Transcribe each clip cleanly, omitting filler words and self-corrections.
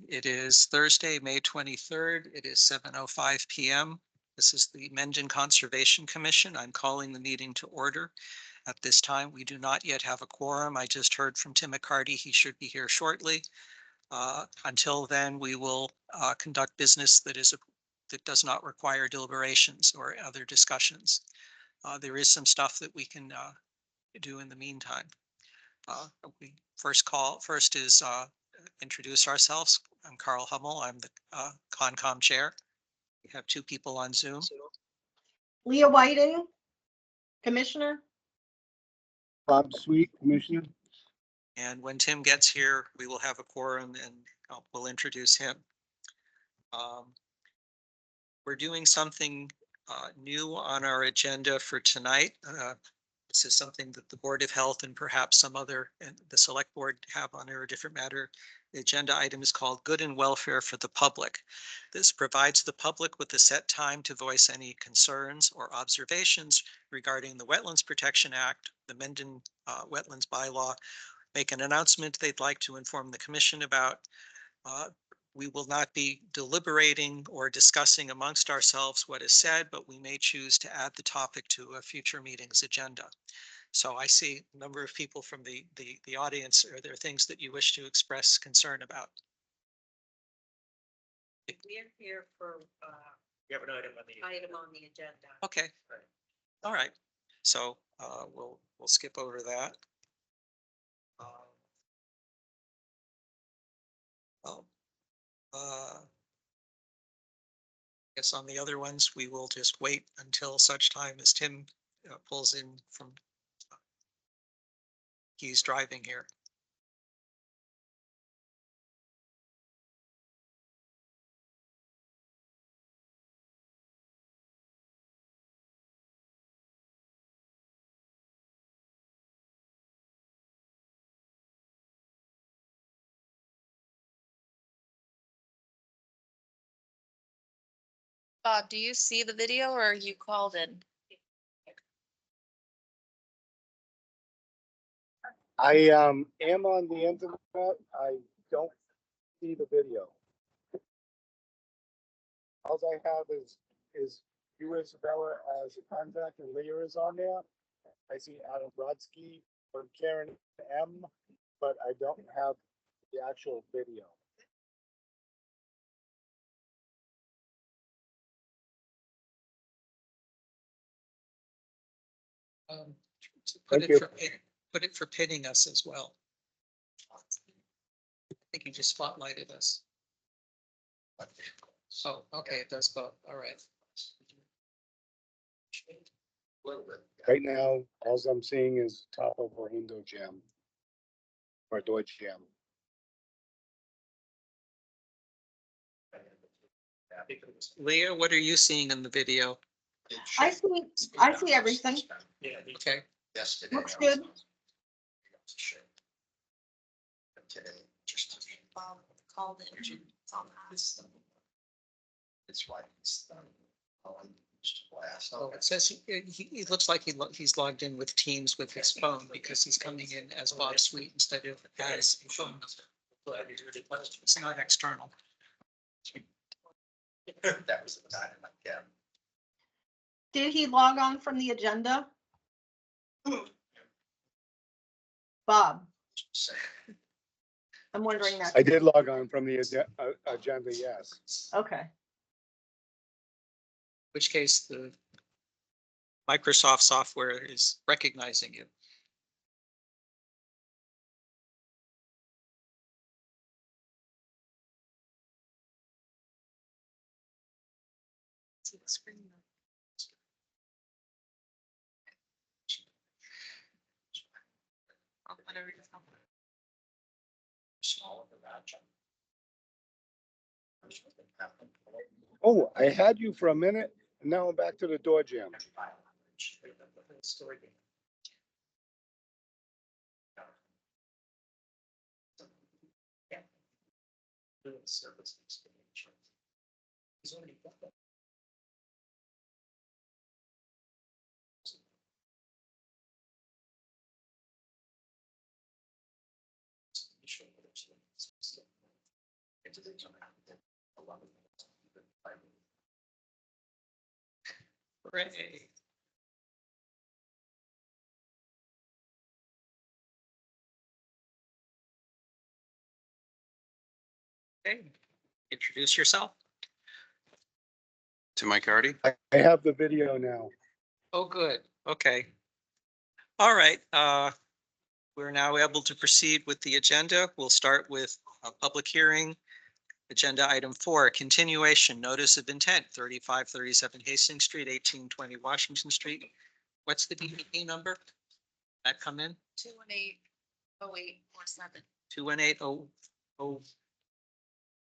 It is Thursday, May 23rd. It is 7:05 p.m. This is the Mendon Conservation Commission. I'm calling the meeting to order. At this time, we do not yet have a quorum. I just heard from Tim McCarty. He should be here shortly. Until then, we will conduct business that does not require deliberations or other discussions. There is some stuff that we can do in the meantime. We first is introduce ourselves. I'm Carl Hummel. I'm the Concom chair. We have two people on Zoom. Leah Whiting, Commissioner. Bob Sweet, Commissioner. And when Tim gets here, we will have a quorum and we'll introduce him. We're doing something new on our agenda for tonight. This is something that the Board of Health and perhaps some other, and the Select Board have on a different matter. The agenda item is called Good and Welfare for the Public. This provides the public with a set time to voice any concerns or observations regarding the Wetlands Protection Act, the Mendon Wetlands Bylaw, make an announcement they'd like to inform the Commission about. We will not be deliberating or discussing amongst ourselves what is said, but we may choose to add the topic to a future meeting's agenda. So I see a number of people from the audience. Are there things that you wish to express concern about? We're here for We have an item item on the agenda. Okay. Right. All right. So we'll skip over that. I guess on the other ones, we will just wait until such time as Tim pulls in from, he's driving here. Bob, do you see the video or are you called in? I am on the internet. I don't see the video. All I have is you, Isabella, as a contact, and Leah is on there. I see Adam Brodsky or Karen M, but I don't have the actual video. Put it for pitting us as well. I think you just spotlighted us. Oh, okay, it does both. All right. Right now, all I'm seeing is top of a Indo Jam or Deutsche Jam. Leah, what are you seeing in the video? I see everything. Okay. Looks good. Bob called in. It's on us. It's right. Oh, it says he looks like he's logged in with Teams with his phone because he's coming in as Bob Sweet instead of as a phone number. It's not external. That was the time, yeah. Did he log on from the agenda? Bob, I'm wondering that. I did log on from the agenda, yes. Okay. In which case the Microsoft software is recognizing you. See the screen. Oh, whatever you tell me. Oh, I had you for a minute, and now I'm back to the door jam. Hooray. Okay, introduce yourself. To Mike Hardy. I have the video now. Oh, good. Okay. All right, we're now able to proceed with the agenda. We'll start with a public hearing. Agenda item 4, continuation, notice of intent, 3537 Hastings Street, 1820 Washington Street. What's the DEP number? That come in? 218-0847. 218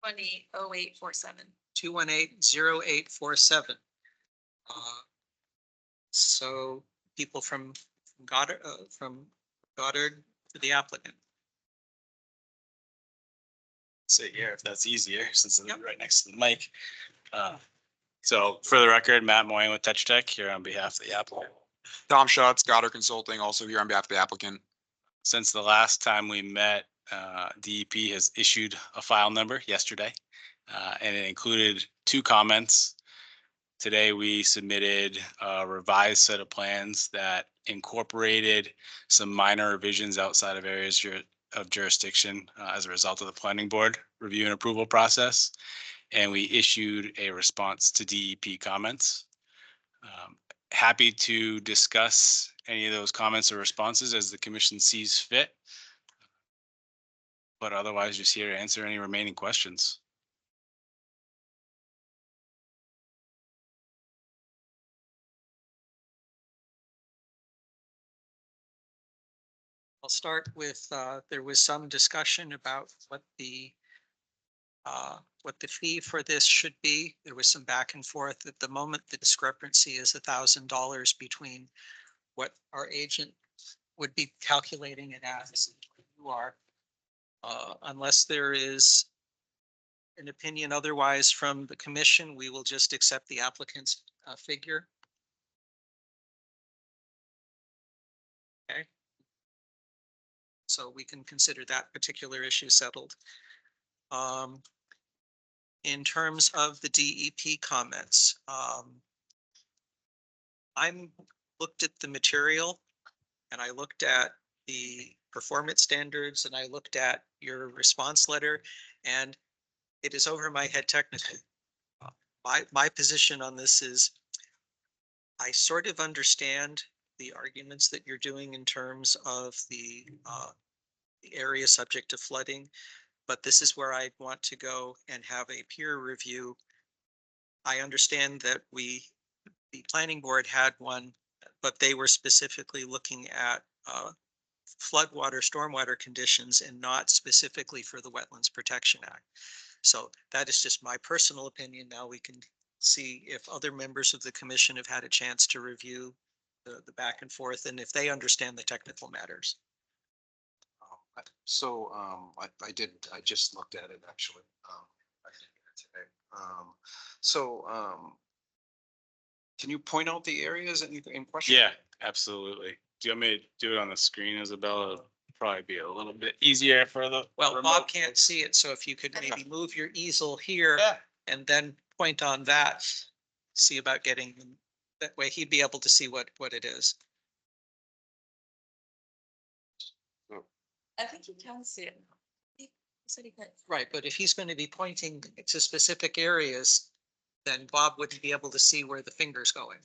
200847. 218-0847. So people from Goddard to the applicant. Sit here if that's easier, since Yep. I'm right next to the mic. So for the record, Matt Moyen with Touch Tech here on behalf of the applicant. Tom Schatz, Goddard Consulting, also here on behalf of the applicant. Since the last time we met, DEP has issued a file number yesterday, and it included 2 comments. Today, we submitted a revised set of plans that incorporated some minor revisions outside of areas of jurisdiction as a result of the planning board review and approval process. And we issued a response to DEP comments. Happy to discuss any of those comments or responses as the commission sees fit. But otherwise, just here to answer any remaining questions. I'll start with, there was some discussion about what the fee for this should be. There was some back and forth. At the moment, the discrepancy is $1,000 between what our agent would be calculating it as and what you are. Unless there is an opinion otherwise from the commission, we will just accept the applicant's figure. Okay. So we can consider that particular issue settled. In terms of the DEP comments, I'm looked at the material and I looked at the performance standards and I looked at your response letter, and it is over my head technically. My position on this is I sort of understand the arguments that you're doing in terms of the area subject to flooding, but this is where I want to go and have a peer review. I understand that the planning board had one, but they were specifically looking at floodwater, stormwater conditions and not specifically for the Wetlands Protection Act. So that is just my personal opinion. Now we can see if other members of the commission have had a chance to review the back and forth and if they understand the technical matters. So I just looked at it actually. I did it today. Can you point out the areas in question? Yeah, absolutely. Do you want me to do it on the screen, Isabella? It'll probably be a little bit easier for the. Well, remote Bob can't folks. see it, so if you could maybe move your easel here Yeah. and then point on that, see about getting, that way he'd be able to see what it is. I think you can see it. He said he could. Right, but if he's going to be pointing to specific areas, then Bob wouldn't be able to see where the finger's going.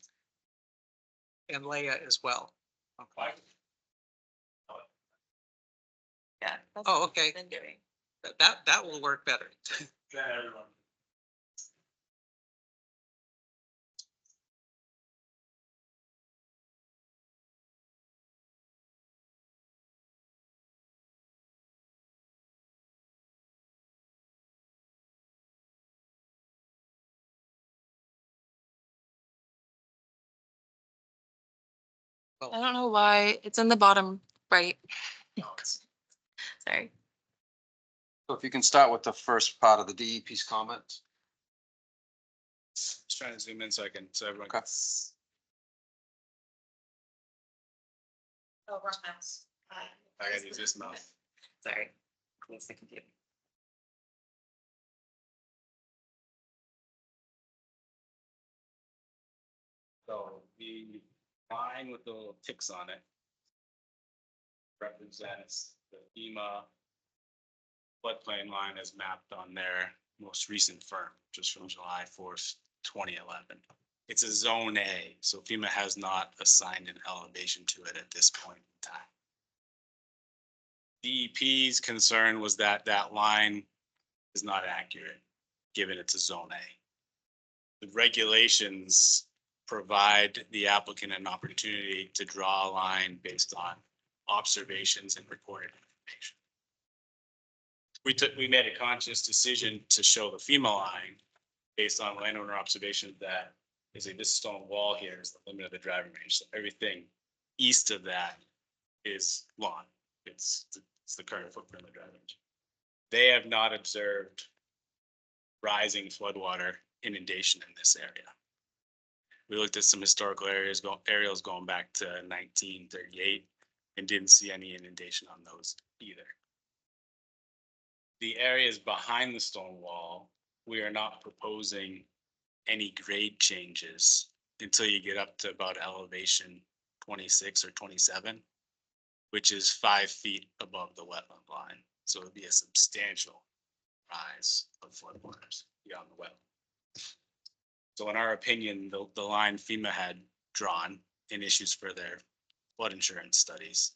And Leah as well. Okay. Yeah. that's Oh, what okay. he's been doing. That will work better. I don't know why. It's in the bottom right. Sorry. So if you can start with the first part of the DEP's comment. Just trying to zoom in so everyone. Okay. Oh, wrong mouse. I gotta use this mouse. Sorry. Needs the computer. The line with the little ticks on it represents the FEMA floodplain line as mapped on their most recent firm, just from July 4th, 2011. It's a zone A, so FEMA has not assigned an elevation to it at this point in time. DEP's concern was that that line is not accurate, given it's a zone A. The regulations provide the applicant an opportunity to draw a line based on observations and recorded information. We made a conscious decision to show the FEMA line based on landowner observation that this stone wall here is the limit of the driving range. So everything east of that is lawn. It's the current footprint of the driving range. They have not observed rising floodwater inundation in this area. We looked at some historical areas, aerials going back to 1938 and didn't see any inundation on those either. The areas behind the stone wall, we are not proposing any grade changes until you get up to about elevation 26 or 27, which is 5 feet above the wetland line. So it'd be a substantial rise of floodwaters beyond the wetland. So in our opinion, the line FEMA had drawn in issues for their flood insurance studies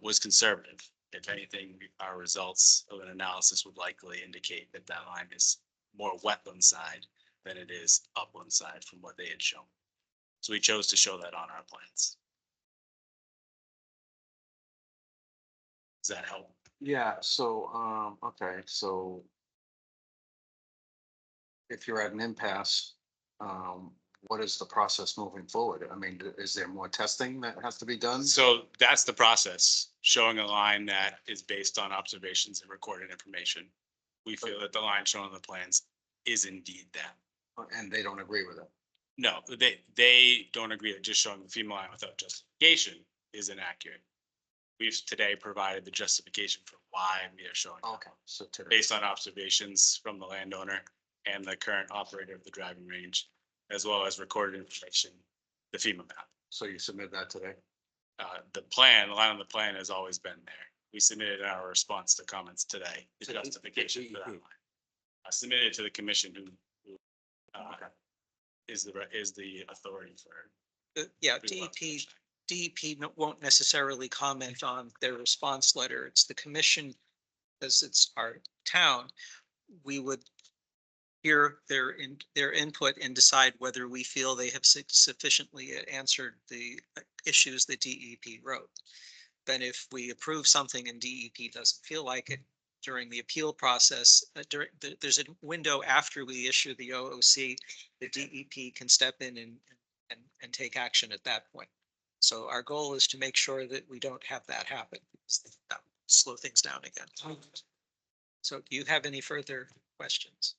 was conservative. If anything, our results of an analysis would likely indicate that that line is more wetland side than it is upland side from what they had shown. So we chose to show that on our plans. Does that help? Yeah, so, okay, so if you're at an impasse, what is the process moving forward? I mean, is there more testing that has to be done? So that's the process, showing a line that is based on observations and recorded information. We feel that the line shown on the plans is indeed that. And they don't agree with it? No, they don't agree that just showing the FEMA line without justification is inaccurate. We've today provided the justification for why we are showing that, Okay, so today, based on observations from the landowner and the current operator of the driving range, as well as recorded information, the FEMA map. so you submit that today? The line on the plan has always been there. We submitted our response to comments today, the To justification for that DEP. line. I submitted it to the commission who Okay. is the authority for. Yeah, DEP won't necessarily comment on their response letter. It's the commission, as it's our town. We would hear their input and decide whether we feel they have sufficiently answered the issues that DEP wrote. Then if we approve something and DEP doesn't feel like it during the appeal process, there's a window after we issue the OOC, the DEP can step in and take action at that point. So our goal is to make sure that we don't have that happen. That will slow things down again. So do you have any further questions?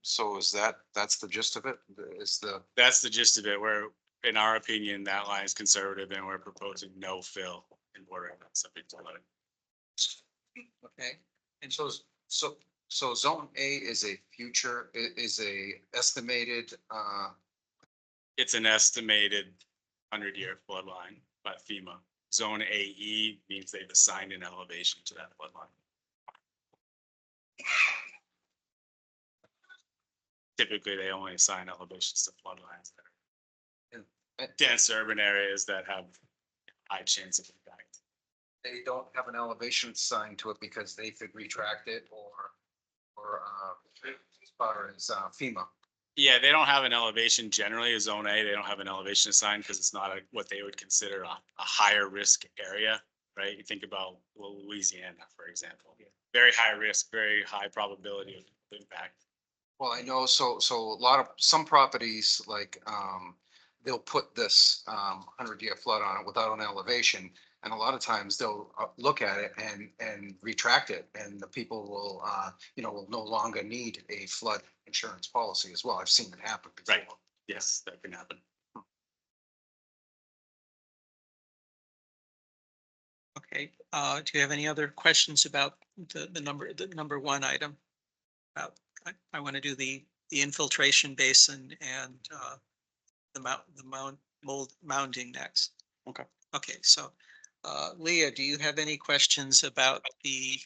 So that's the gist of it? That's the gist of it, where in our opinion, that line is conservative and we're proposing no fill in bordering on subject to flooding. Okay, And so zone A is a future, is a estimated, It's an estimated 100-year flood line by FEMA. Zone AE means they've assigned an elevation to that flood line. Typically, they only assign elevations to flood lines that are dense urban areas that have high chance of impact. they don't have an elevation assigned to it because they could retract it or as far as FEMA. Yeah, they don't have an elevation generally, a zone A, they don't have an elevation assigned because it's not what they would consider a higher risk area, right? You think about Louisiana, for example, very high risk, very high probability of impact. Well, I know, so some properties like, they'll put this 100-year flood on it without an elevation. And a lot of times they'll look at it and retract it, and the people will, will no longer need a flood insurance policy as well. I've seen it happen before. Right. Yes, that can happen. okay. Do you have any other questions about the number one item? I want to do the infiltration basin and the mold mounding next. Okay. Okay, so Leah, do you have any questions about the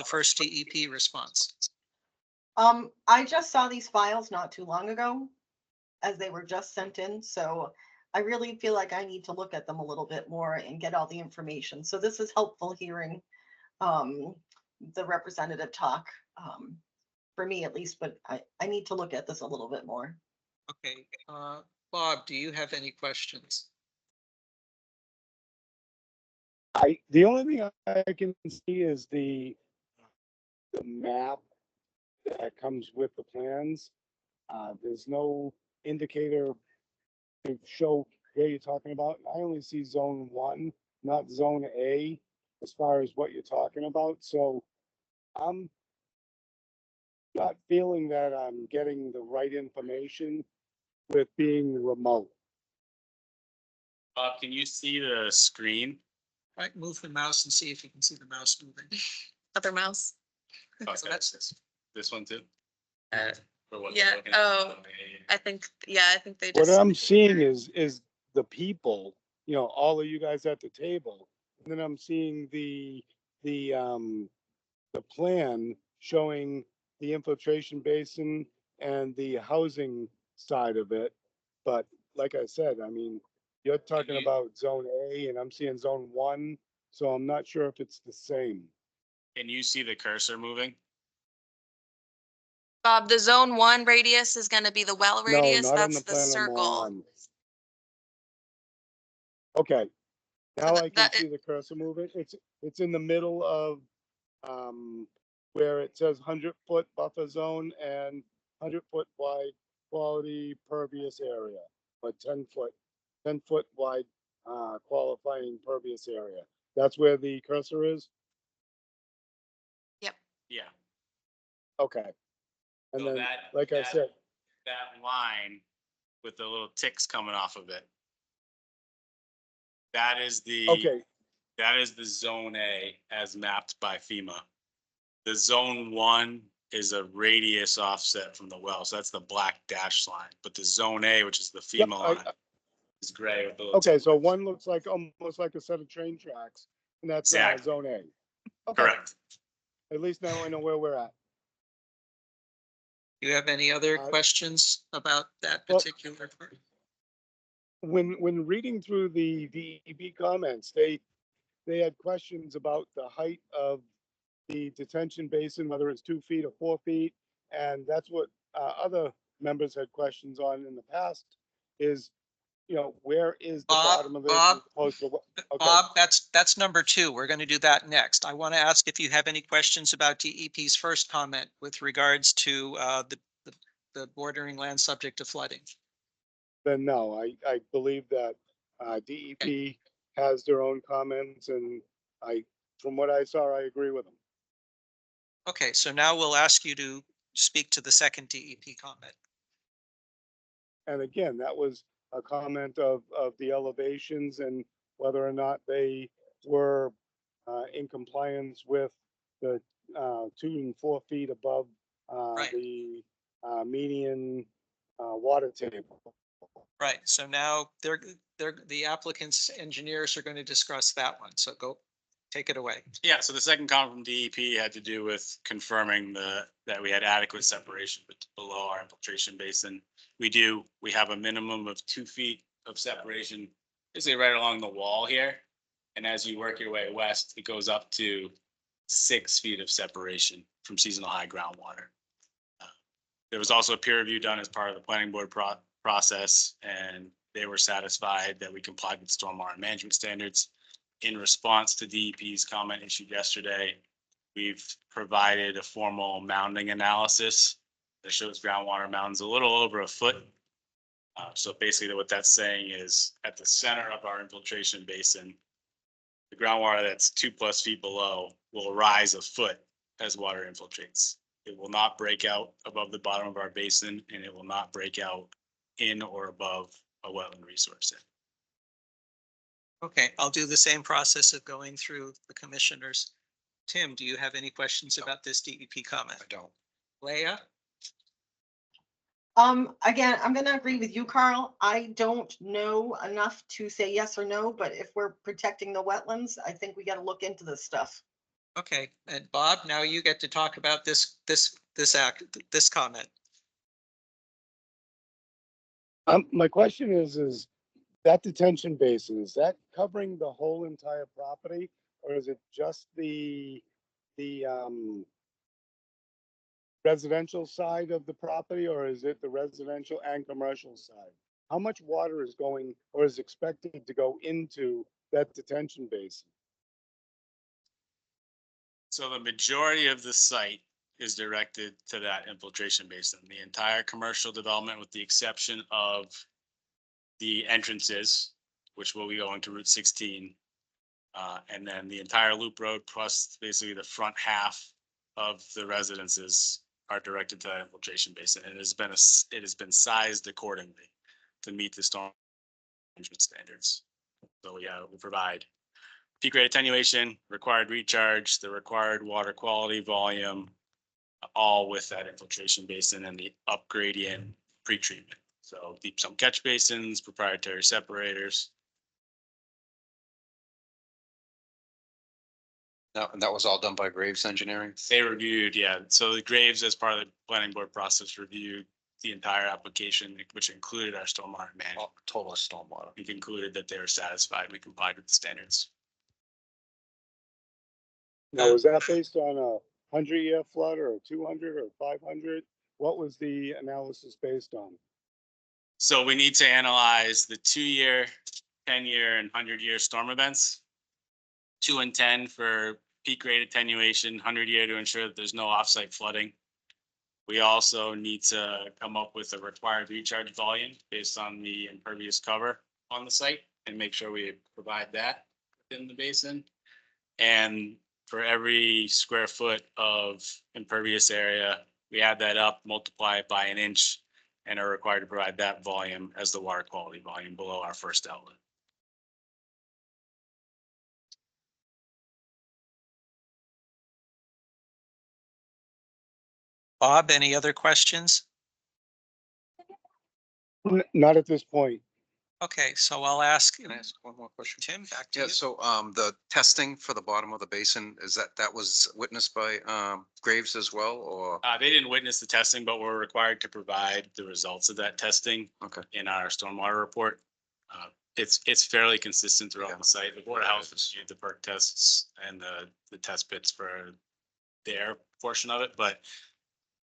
first DEP response? I just saw these files not too long ago, as they were just sent in, so I really feel like I need to look at them a little bit more and get all the information. So this is helpful hearing the representative talk, for me at least, but I need to look at this a little bit more. Okay, Bob, do you have any questions? The only thing I can see is the map that comes with the plans. There's no indicator to show where you're talking about. I only see zone one, not zone A, as far as what you're talking about. So I'm not feeling that I'm getting the right information with being remote. Bob, can you see the screen? Right, move the mouse and see if you can see the mouse moving. Other mouse. So that's This one too? Uh, For what yeah, you're looking at? oh. I think they What just. I'm seeing is the people, all of you guys at the table. And then I'm seeing the plan showing the infiltration basin and the housing side of it. But like I said, I mean, you're talking you- about zone A and I'm seeing zone one, so I'm not sure if it's the same. Can you see the cursor moving? Bob, the zone 1 radius is gonna be the well No, radius. not on That's the the plan I'm circle. on. Okay, So now I can that see the cursor moving. It's in the middle of where it says 100-foot buffer zone and 100-foot wide quality pervious area, but 10-foot wide qualifying pervious area. That's where the cursor is? Yeah. Okay. And So then, that, like I said, that line with the little ticks coming off of it. That is okay, the zone A as mapped by FEMA. The zone 1 is a radius offset from the well, so that's the black dash line. But the zone A, which is the yep, FEMA line, is gray with the little okay, tick. so one looks like almost like a set of train tracks, and that's Exactly. zone A. Okay, Correct. at least now I know where we're at. Do you have any other Uh, questions about that well- particular part? When reading through the DEP comments, they had questions about the height of the detention basin, whether it's 2 feet or 4 feet. And that's what other members had questions on in the past is, where is the bottom of it? as opposed to what- Okay, Bob, that's number 2. We're going to do that next. I want to ask if you have any questions about DEP's first comment with regards to the bordering land subject to flooding. then no, I believe that DEP has their own comments and from what I saw, I agree with them. Okay, so now we'll ask you to speak to the second DEP comment. And again, that was a comment of the elevations and whether or not they were in compliance with the 2 and 4 feet above Right. the median water table. Right, so now the applicant's engineers are going to discuss that one, so go, take it away. Yeah, so the second comment from DEP had to do with confirming that we had adequate separation below our infiltration basin. We have a minimum of 2 feet of separation, basically right along the wall here. And as you work your way west, it goes up to 6 feet of separation from seasonal high groundwater. There was also a peer review done as part of the planning board process, and they were satisfied that we complied with stormwater management standards. In response to DEP's comment issued yesterday, we've provided a formal mounding analysis that shows groundwater mounds a little over a foot. So basically what that's saying is at the center of our infiltration basin, the groundwater that's 2+ feet below will rise a foot as water infiltrates. It will not break out above the bottom of our basin, and it will not break out in or above a wetland resource. Okay, I'll do the same process of going through the commissioners. Tim, do you have any questions about this DEP comment? I don't. Leah? Again, I'm gonna agree with you, Carl. I don't know enough to say yes or no, but if we're protecting the wetlands, I think we gotta look into this stuff. Okay, and Bob, now you get to talk about this comment. My question is that detention basin, is that covering the whole entire property? Or is it just the residential side of the property, or is it the residential and commercial side? How much water is going or is expected to go into that detention basin? So the majority of the site is directed to that infiltration basin. The entire commercial development, with the exception of the entrances, which will be going to Route 16. And then the entire loop road plus basically the front half of the residences are directed to that infiltration basin. And it has been sized accordingly to meet the storm management standards. So yeah, we provide peak rate attenuation, required recharge, the required water quality volume, all with that infiltration basin and the up gradient pre-treatment. So deep sump catch basins, proprietary separators. And that was all done by Graves Engineering? They reviewed, yeah. So the Graves, as part of the planning board process, reviewed the entire application, which included our stormwater management. Total stormwater. We concluded that they were satisfied. We complied with the standards. Now, was that based on a 100-year flood or a 200 or 500? What was the analysis based on? So we need to analyze the 2-year, 10-year, and 100-year storm events. 2 and 10 for peak rate attenuation, 100-year to ensure that there's no offsite flooding. We also need to come up with a required recharge volume based on the impervious cover on the site and make sure we provide that within the basin. And for every square foot of impervious area, we add that up, multiply it by an inch, and are required to provide that volume as the water quality volume below our first outlet. Bob, any other questions? Not at this point. Okay, so I'll ask Can I ask one more question? Tim, back to Yeah, you. so the testing for the bottom of the basin, is that was witnessed by Graves as well, or? They didn't witness the testing, but we're required to provide the results of that testing Okay. in our stormwater report. It's fairly consistent throughout Yeah. the site. The Board of Health has used the perk tests and the test pits for their portion of it, but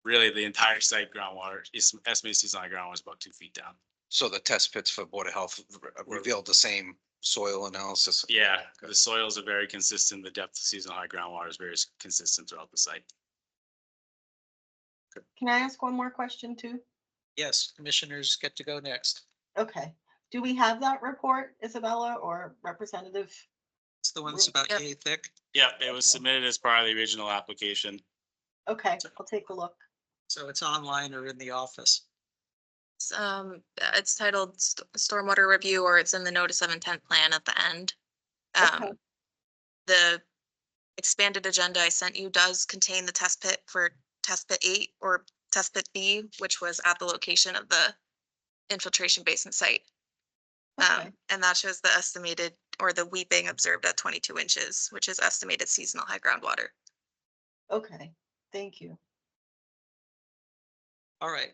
really the entire site groundwater is estimated seasonal groundwater is about 2 feet down. So the test pits for Board of Health revealed the same soil analysis? Yeah, the soils are very consistent. The depth of seasonal high groundwater is very consistent throughout the site. Can I ask one more question too? Yes, commissioners get to go next. Okay. Do we have that report, Isabella or Representative? It's the ones about Yep. yay thick. Yeah, it was submitted as part of the original application. Okay, I'll take a look. So it's online or in the office. It's titled Stormwater Review, or it's in the Notice of Intent Plan at the end. Okay. The expanded agenda I sent you does contain the test pit for test pit 8 or test pit B, which was at the location of the infiltration basin site. Okay. And that shows the estimated or the weeping observed at 22 inches, which is estimated seasonal high groundwater. Okay, thank you. All right,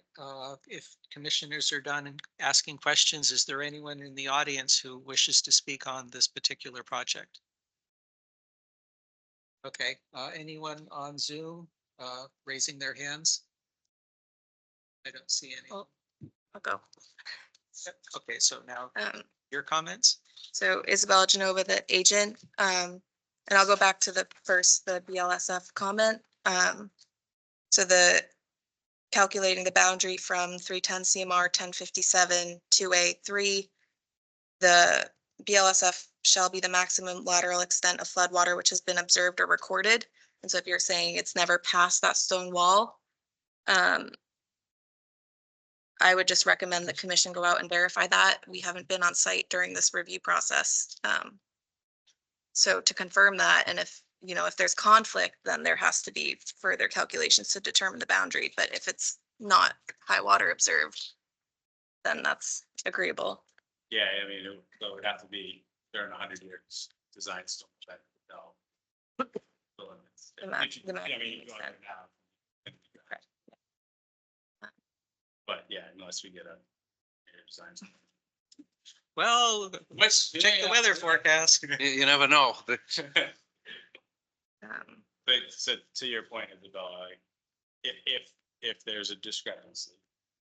if commissioners are done asking questions, is there anyone in the audience who wishes to speak on this particular project? Okay, anyone on Zoom raising their hands? I don't see any. Oh. I'll go. Okay, so now Um, your comments? So Isabella Genova, the agent, and I'll go back to the BLSF comment. So the calculating the boundary from 310 CMR 1057 2A3, the BLSF shall be the maximum lateral extent of floodwater which has been observed or recorded. And so if you're saying it's never past that stone wall, I would just recommend the commission go out and verify that. We haven't been on site during this review process. So to confirm that, and if there's conflict, then there has to be further calculations to determine the boundary. But if it's not high water observed, then that's agreeable. Yeah, I mean, it would have to be during 100 years design storm that, no. The limits. The map- If you- the map I mean, you makes go there sense. now. Correct. But yeah, unless we get a design. storm. Well, Let's check the weather forecast. You never know. But so to your point, Isabella, like, if there's a discrepancy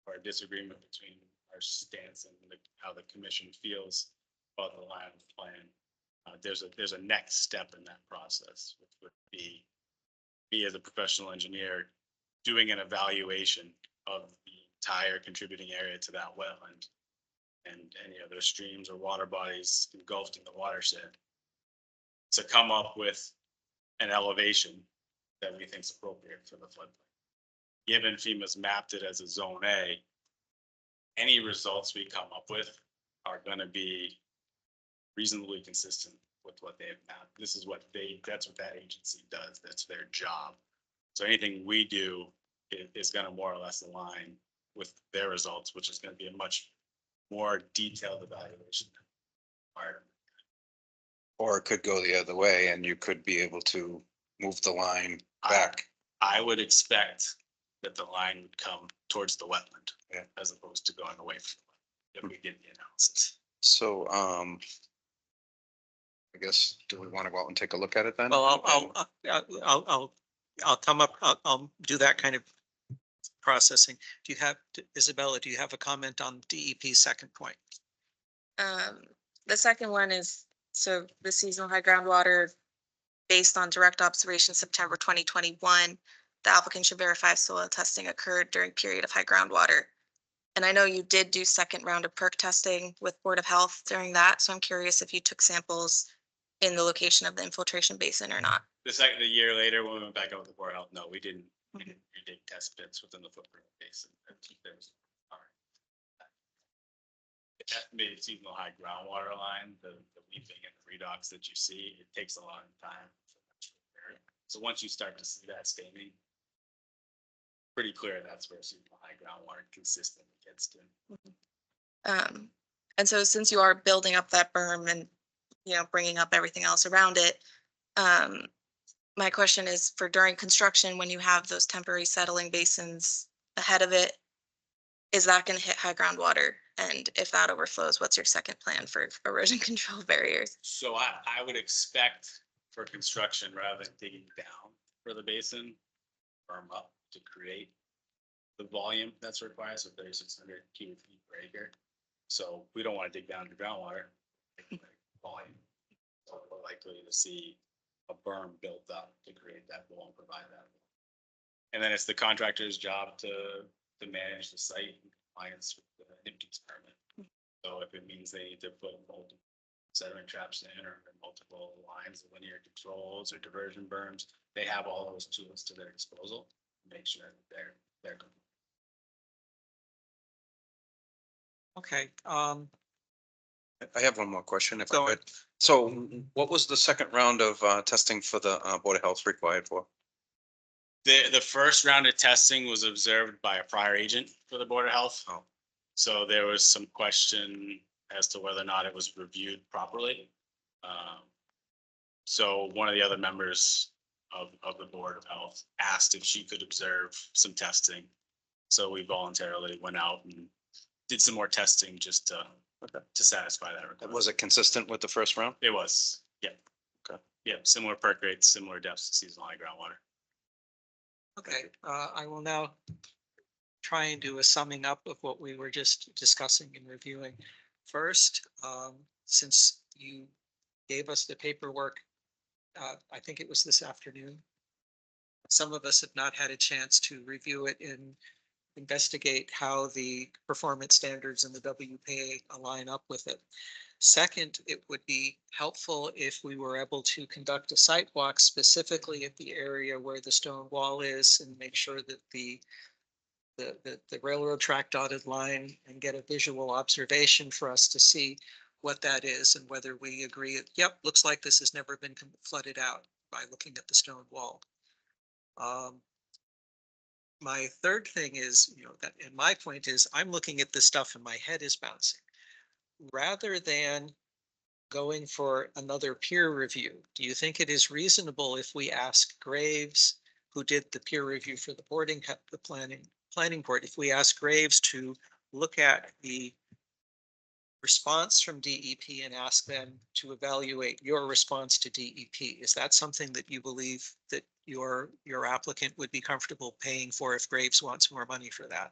or a disagreement between our stance and how the commission feels about the line of plan, there's a next step in that process, which would be me as a professional engineer doing an evaluation of the entire contributing area to that wetland and any other streams or water bodies engulfed in the watershed to come up with an elevation that we think is appropriate for the floodplain. Given FEMA's mapped it as a zone A, any results we come up with are gonna be reasonably consistent with what they have mapped. This is what that's what that agency does. That's their job. So anything we do is gonna more or less align with their results, which is gonna be a much more detailed evaluation. Or it could go the other way and you could be able to move the line back. I would expect that the line would come towards the wetland. Yeah. As opposed to going away from it, if we did the analysis. So, I guess, do we want to go out and take a look at it then? Well, I'll come up, I'll do that kind of processing. Do you have, Isabella, do you have a comment on DEP's second point? The second one is, so the seasonal high groundwater, based on direct observation September 2021, the applicant should verify soil testing occurred during period of high groundwater. And I know you did do second round of perk testing with Board of Health during that, so I'm curious if you took samples in the location of the infiltration basin or not. The year later, when we went back out with the Board of Health, no, we didn't retake test pits within the footprint basin. There was- all right. The estimated seasonal high groundwater line, the weeping and the redox that you see, it takes a long time. So once you start to see that staining, pretty clear that's where seasonal high groundwater consistently gets to. And so since you are building up that berm and, you know, bringing up everything else around it, my question is for during construction, when you have those temporary settling basins ahead of it, is that going to hit high groundwater? And if that overflows, what's your second plan for erosion control barriers? So I would expect for construction, rather than digging down for the basin, firm up to create the volume that's required, so 3,600 cubic feet per acre. So we don't want to dig down to groundwater volume. So we're likely to see a berm built up to create that wall and provide that. And then it's the contractor's job to manage the site in compliance with the NIMD's permit. So if it means they need to put multiple sediment traps in or multiple lines of linear controls or diversion berms, they have all those tools to their disposal to make sure that they're complete. Okay, I have one more question if Go I ahead. could. So what was the second round of testing for the Board of Health required for? The first round of testing was observed by a prior agent for the Board of Health. Oh. So there was some question as to whether or not it was reviewed properly. So one of the other members of the Board of Health asked if she could observe some testing. So we voluntarily went out and did some more testing just to satisfy that requirement. Was it consistent with the first round? It was, yeah. Okay. Yeah, similar perk rates, similar depths to seasonal high groundwater. okay, I will now try and do a summing up of what we were just discussing and reviewing. First, since you gave us the paperwork, I think it was this afternoon. Some of us have not had a chance to review it and investigate how the performance standards and the WPA align up with it. Second, it would be helpful if we were able to conduct a site walk specifically at the area where the stone wall is and make sure that the railroad track dotted line and get a visual observation for us to see what that is and whether we agree. Yep, looks like this has never been flooded out by looking at the stone wall. my third thing is, that, and my point is, I'm looking at this stuff and my head is bouncing. Rather than going for another peer review, do you think it is reasonable if we ask Graves, who did the peer review for the planning board, if we ask Graves to look at the response from DEP and ask them to evaluate your response to DEP? Is that something that you believe that your applicant would be comfortable paying for if Graves wants more money for that?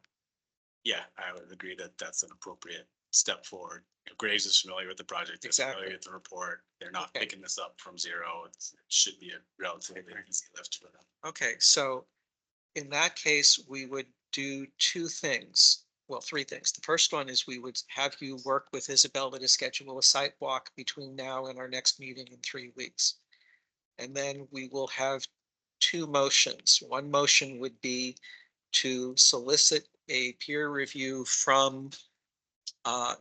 Yeah, I would agree that that's an appropriate step forward. If Graves is familiar with the project, they're Exactly. familiar with the report. They're not Okay. picking this up from zero. It should be a relatively easy lift for them. Okay, so in that case, we would do two things. Well, three things. The first one is we would have you work with Isabella to schedule a site walk between now and our next meeting in 3 weeks. And then we will have two motions. One motion would be to solicit a peer review from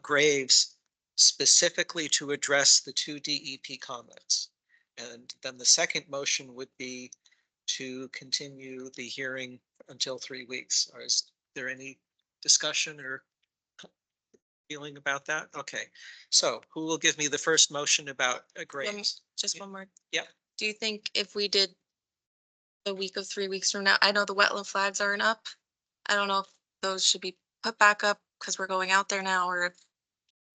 Graves specifically to address the two DEP comments. And then the second motion would be to continue the hearing until 3 weeks. Is there any discussion or feeling about that? Okay, so who will give me the first motion about Graves? Just one more. Yep. Do you think if we did the week of 3 weeks from now, I know the wetland flags aren't up. I don't know if those should be put back up because we're going out there now, or if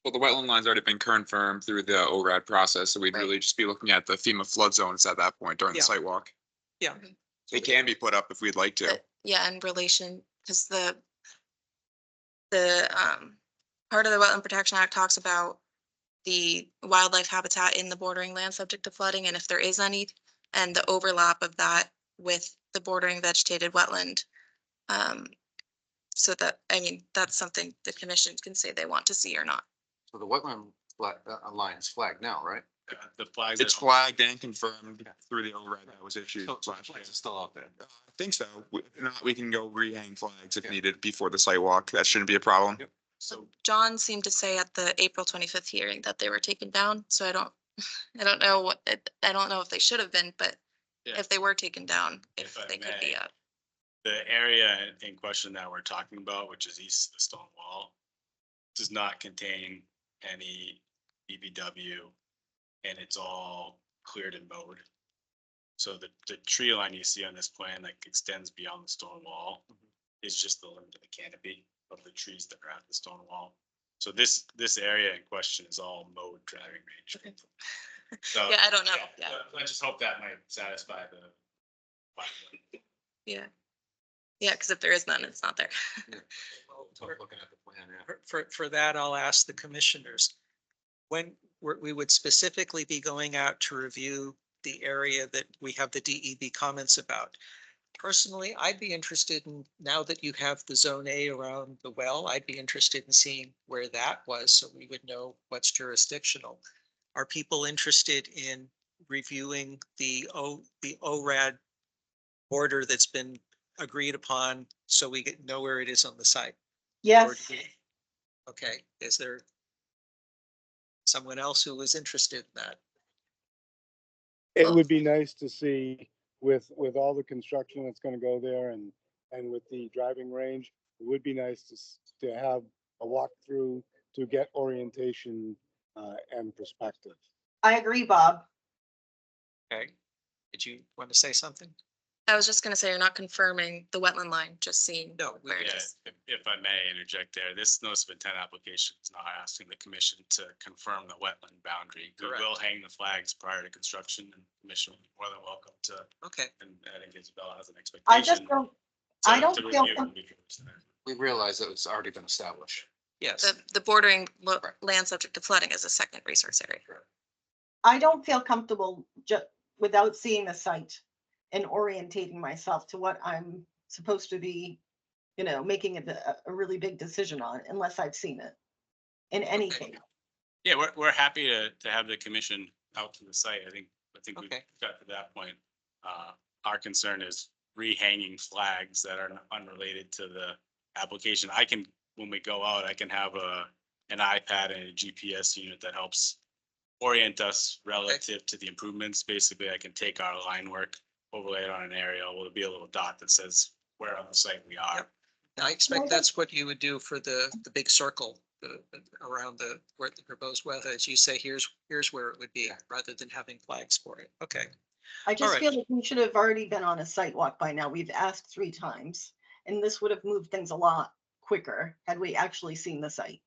Well, the wetland line's already been confirmed through the ORAD process, so we'd Right. really just be looking at the FEMA flood zones at that point during the Yeah. site walk. Yeah. They can be put up if we'd like to. yeah, in relation, because the part of the Wetland Protection Act talks about the wildlife habitat in the bordering land subject to flooding, and if there is any, and the overlap of that with the bordering vegetated wetland. So that, I mean, that's something the commission can say they want to see or not. So the wetland line is flagged now, right? The flags. It's flagged and confirmed through the ORAD that was issued So last year. flags are still out there. I think so. If not, we can go rehang flags if needed before the site walk. That shouldn't be a problem. So John seemed to say at the April 25th hearing that they were taken down, so I don't know I don't know if they should have been, but Yeah. if they were taken down, if If I they could be may. up. the area in question that we're talking about, which is east of the stone wall, does not contain any BBW, and it's all cleared and mowed. So the tree line you see on this plan that extends beyond the stone wall is just the limit of the canopy of the trees that are at the stone wall. So this area in question is all mowed driving range. Okay. So, Yeah, I don't know. Yeah. I just hope that might satisfy the. Yeah. Yeah, because if there is none, it's not there. Looking at the plan, yeah. For that, I'll ask the commissioners. When we would specifically be going out to review the area that we have the DEB comments about. Personally, I'd be interested in, now that you have the zone A around the well, I'd be interested in seeing where that was, so we would know what's jurisdictional. Are people interested in reviewing the ORAD order that's been agreed upon, so we know where it is on the site? Or Yes, do we- Okay, is there someone else who was interested in that? It would be nice to see with all the construction that's gonna go there and with the driving range, it would be nice to have a walkthrough to get orientation and perspective. I agree, Bob. Okay, did you want to say something? I was just gonna say, you're not confirming the wetland line, just seeing No, we- where it Yeah, is. if I may interject there, this notice of intent application is not asking the commission to confirm the wetland boundary. We Correct. will hang the flags prior to construction, and the commission will be more than welcome to, Okay, and I think Isabella has an I expectation. just don't, I don't to feel, review and be curious there. We realize that it's already been established. yes, The bordering Right. land subject to flooding is a second resource area. I don't feel comfortable without seeing the site and orientating myself to what I'm supposed to be, making a really big decision on unless I've seen it in anything. Yeah, we're happy to have the commission out to the site. I think we've Okay. got to that point. Our concern is rehanging flags that are unrelated to the application. When we go out, I can have an iPad and a GPS unit that helps orient us relative to the improvements. Basically, I can take our line work, overlay it on an aerial. Will be a little dot that says where on the site we are. Yep. I expect that's what you would do for the big circle, around where the proposed well is. You say, here's where it would be, rather than having flags for it. Okay. I just right. feel like we should have already been on a site walk by now. We've asked 3 times, and this would have moved things a lot quicker had we actually seen the site.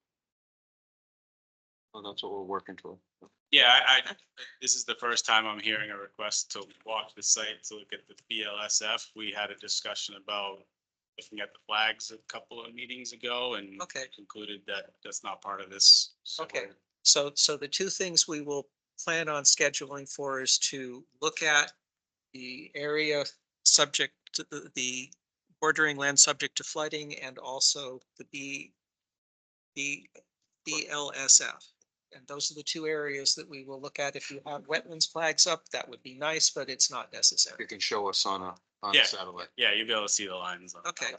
Well, that's what we're working toward. Yeah, this is the first time I'm hearing a request to walk the site to look at the BLSF. We had a discussion about looking at the flags a couple of meetings ago and Okay. concluded that that's not part of this. So Okay. So the two things we will plan on scheduling for is to look at the area subject to the bordering land subject to flooding, and also the BLSF. And those are the two areas that we will look at. If you have wetlands flags up, that would be nice, but it's not necessary. You can show us on Yeah. a satellite. Yeah, you'll be able to see the lines. Okay.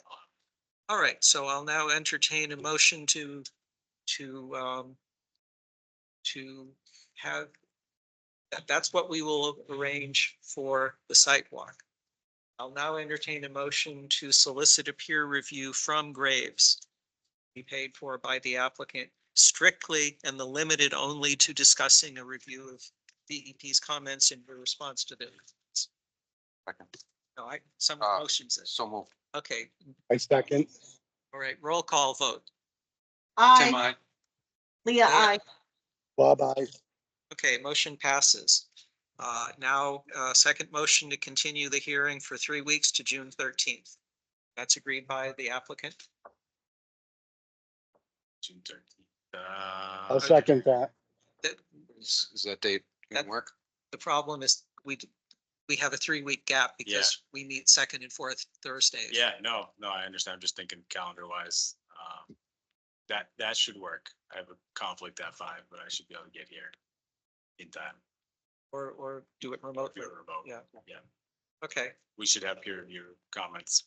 All right, so I'll now entertain a motion to have, that's what we will arrange for the site walk. I'll now entertain a motion to solicit a peer review from Graves, be paid for by the applicant, strictly and the limited only to discussing a review of DEP's comments in response to the. Second. No, some motions. So moved. Okay, I second. all right, roll call vote. Tim, I, I. Leah, I. Bob, I. Okay, motion passes. Now, second motion to continue the hearing for 3 weeks to June 13th. That's agreed by the applicant. June 13th. I'll second that. That, Is that date gonna That- work? the problem is we have a 3-week gap because we meet second and fourth Thursdays. Yeah, no, I understand. I'm just thinking calendar wise. That should work. I have a conflict at 5, but I should be able to get here in time. Or do it remotely. Do it remote. Yeah. Yeah. Okay, We should have peer review comments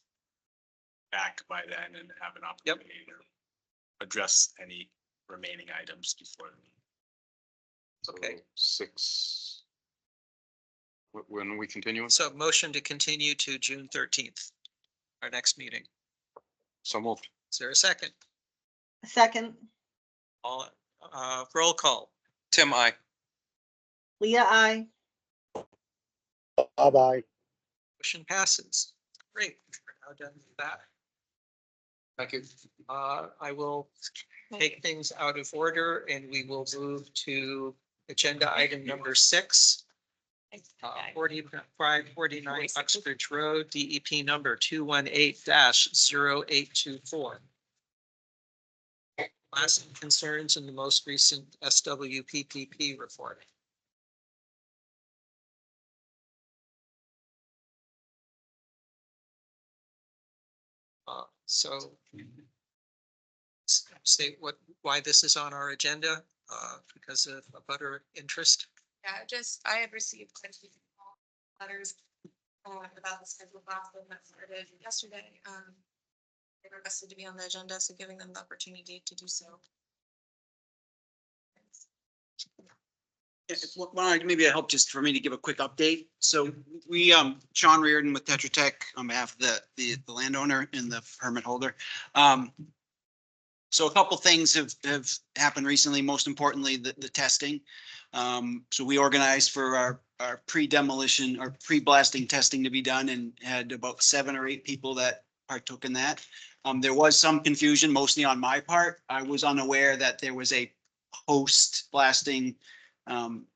back by then and have an opportunity to address any remaining items before the meeting. Okay. So 6. When are we continuing? so motion to continue to June 13th, our next meeting. So moved. Is there a second? Second, All, roll call. Tim, I. Leah, I. Bob, I. Motion passes. Great, we're now done with that. Thank you. I will take things out of order and we will move to agenda item number 6. 4549 Uxbridge Road, DEP number 218-0824. Last concerns in the most recent SWPPP report. So say why this is on our agenda, because of a butter interest. Yeah, I had received quite a few letters about the schedule class that started yesterday. They requested to be on the agenda, so giving them the opportunity to do so. Maybe it help just for me to give a quick update. So we, Sean Reardon with Tetra Tech on behalf of the landowner and the permit holder. So a couple things have happened recently, most importantly, the testing. So we organized for our pre-demolition or pre-blasting testing to be done and had about 7 or 8 people that partook in that. There was some confusion, mostly on my part. I was unaware that there was a post-blasting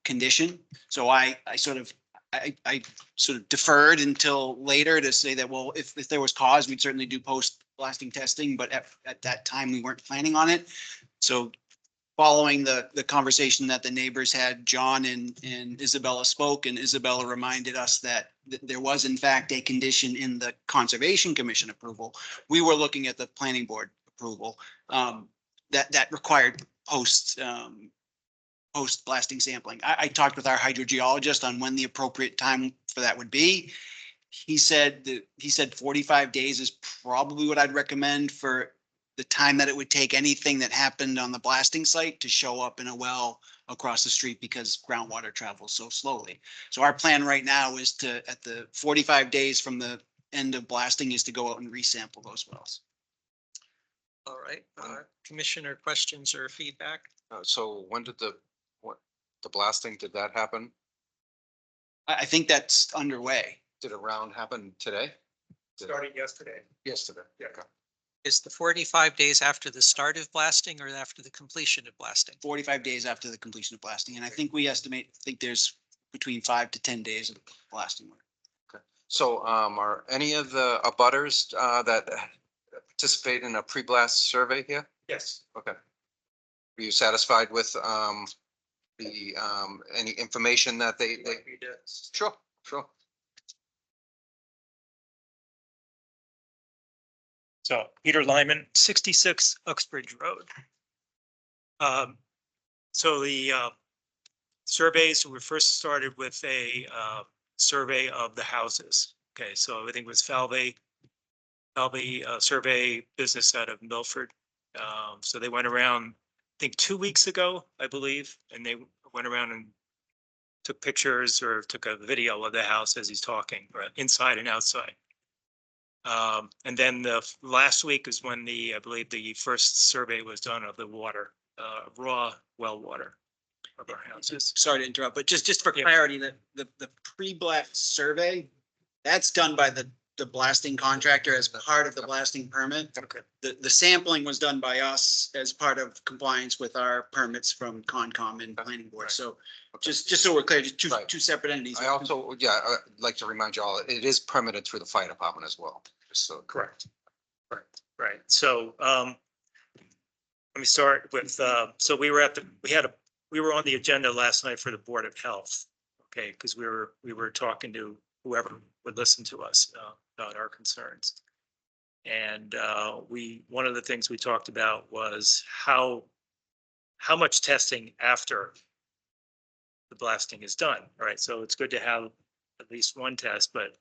condition. So I sort of deferred until later to say that, well, if there was cause, we'd certainly do post-blasting testing, but at that time, we weren't planning on it. So following the conversation that the neighbors had, John and Isabella spoke, and Isabella reminded us that there was in fact a condition in the Conservation Commission approval. We were looking at the planning board approval that required post-blasting sampling. I talked with our hydrogeologist on when the appropriate time for that would be. He said 45 days is probably what I'd recommend for the time that it would take anything that happened on the blasting site to show up in a well across the street because groundwater travels so slowly. So our plan right now is to, at the 45 days from the end of blasting is to go out and resample those wells. All right, Commissioner, questions or feedback? So when did the blasting, did that happen? I think that's underway. Did a round happen today? Started yesterday. Yesterday. Yeah. Okay. Is the 45 days after the start of blasting or after the completion of blasting? 45 days after the completion of blasting. And I think we think there's between 5 to 10 days of blasting work. So, are any of the abutters, that participate in a pre-blast survey here? Yes. Okay. Were you satisfied with, any information that they? Sure, sure. So Peter Lyman, 66 Uxbridge Road. So the surveys, we first started with a survey of the houses. Okay, so everything was Falvey survey business out of Milford. So they went around, I think 2 weeks ago, I believe, and they went around and took pictures or took a video of the house as he's talking, right, inside and outside. And then the last week is when I believe the first survey was done of the water, raw well water of our houses. Sorry to interrupt, but just for clarity, the pre-blast survey, that's done by the blasting contractor as part of the blasting permit. Okay. The sampling was done by us as part of compliance with our permits from Concom and planning board. Right. So just so we're clear, just Right. two separate entities. I also, yeah, I'd like to remind you all, it is permitted through the fire department as well. Just so. Correct. Right. So, let me start with, so we were on the agenda last night for the Board of Health. Okay, because we were talking to whoever would listen to us, about our concerns. And, one of the things we talked about was how much testing after the blasting is done. All right, so it's good to have at least one test, but,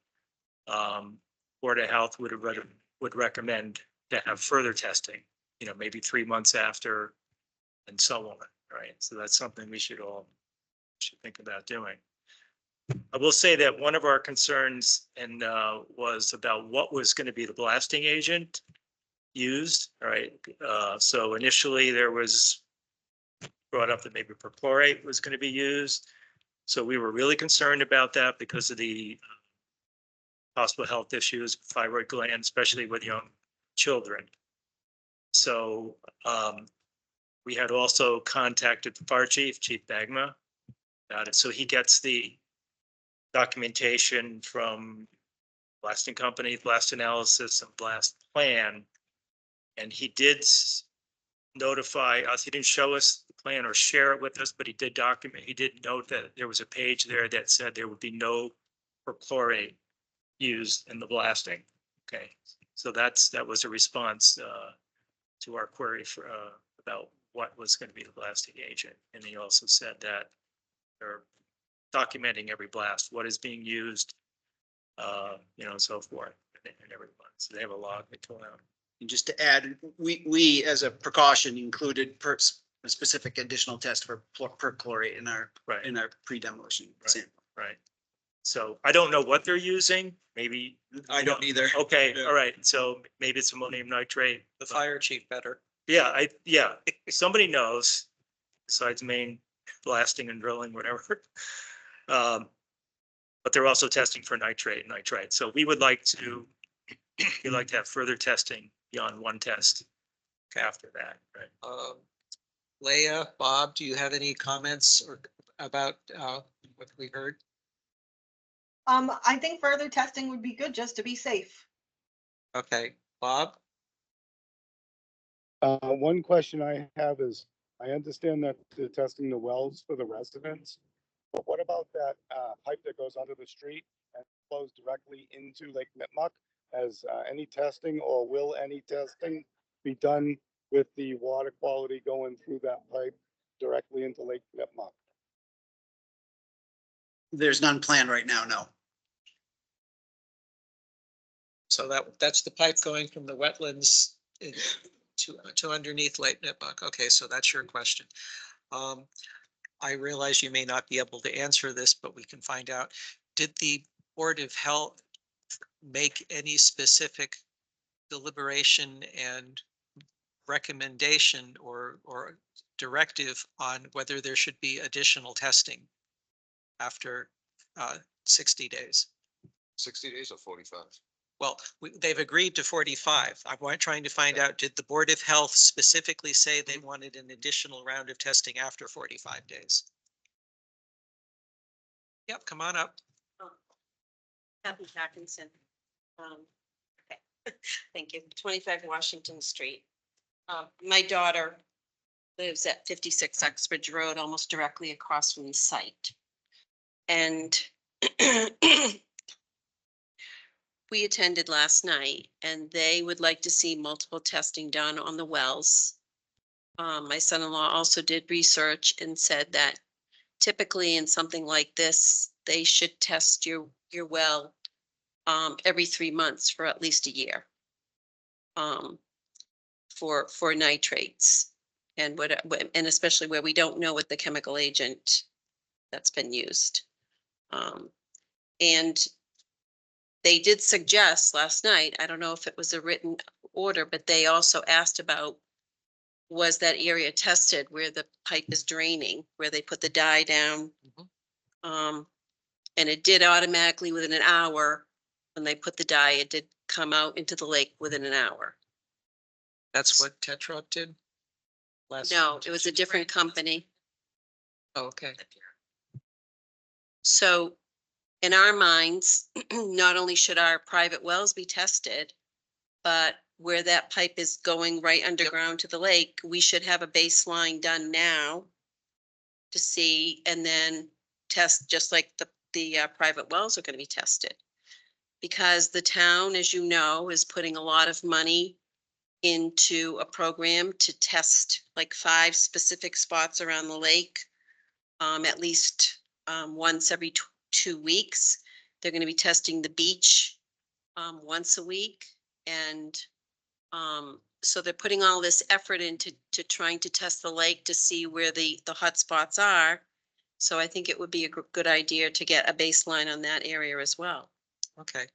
Board of Health would recommend to have further testing, maybe 3 months after and so on, right? So that's something we should think about doing. I will say that one of our concerns was about what was going to be the blasting agent used, all right? So initially there was brought up that maybe perchlorate was going to be used. So we were really concerned about that because of the possible health issues, thyroid gland, especially with young children. So we had also contacted the fire chief, Chief Bagma, about it. So he gets the documentation from blasting company, blast analysis and blast plan. And he did notify us, he didn't show us the plan or share it with us, but he did note that there was a page there that said there would be no perchlorate used in the blasting. Okay, so that was a response to our query about what was going to be the blasting agent. And he also said that they're documenting every blast, what is being used, and so forth, and every month. So they have a log they fill out. And just to add, we as a precaution included a specific additional test for perchlorate in our pre-demolition sample. Right. So I don't know what they're using. Maybe. I don't either. Okay, Yeah. all right. So maybe it's ammonium nitrate. The fire chief better. Yeah, somebody knows besides main blasting and drilling, whatever. But they're also testing for nitrate and nitrite. So we'd like to have further testing beyond one test after that, right? Leah, Bob, do you have any comments about what we heard? I think further testing would be good just to be safe. Okay, Bob? One question I have is, I understand that they're testing the wells for the residents, but what about that pipe that goes under the street and flows directly into Lake Nipmuc? Has any testing or will any testing be done with the water quality going through that pipe directly into Lake Nipmuc? There's none planned right now, no. So that's the pipe going from the wetlands to underneath Lake Nipmuc. Okay, so that's your question. I realize you may not be able to answer this, but we can find out. Did the Board of Health make any specific deliberation and recommendation or directive on whether there should be additional testing after 60 days. 60 days or 45? Well, they've agreed to 45. I'm trying to find out, did the Board of Health specifically say they wanted an additional round of testing after 45 days? Yep, come on up. Kathy Hackinson. Okay, thank you. 25 Washington Street. My daughter lives at 56 Uxbridge Road, almost directly across from the site. And we attended last night and they would like to see multiple testing done on the wells. My son-in-law also did research and said that typically in something like this, they should test your well every 3 months for at least a year. For nitrates and and especially where we don't know what the chemical agent that's been used. And they did suggest last night, I don't know if it was a written order, but they also asked about, was that area tested where the pipe is draining, where they put the dye down? And it did automatically within an hour. When they put the dye, it did come out into the lake within an hour. That's what Tetra did? No, it was a different company. Oh, okay. So in our minds, not only should our private wells be tested, but where that pipe is going right underground to the lake, we should have a baseline done now to see, and then test just like the private wells are going to be tested. Because the town, as you know, is putting a lot of money into a program to test like 5 specific spots around the lake, at least once every 2 weeks. They're going to be testing the beach once a week. And so they're putting all this effort into trying to test the lake to see where the hot spots are. So I think it would be a good idea to get a baseline on that area as well. Okay.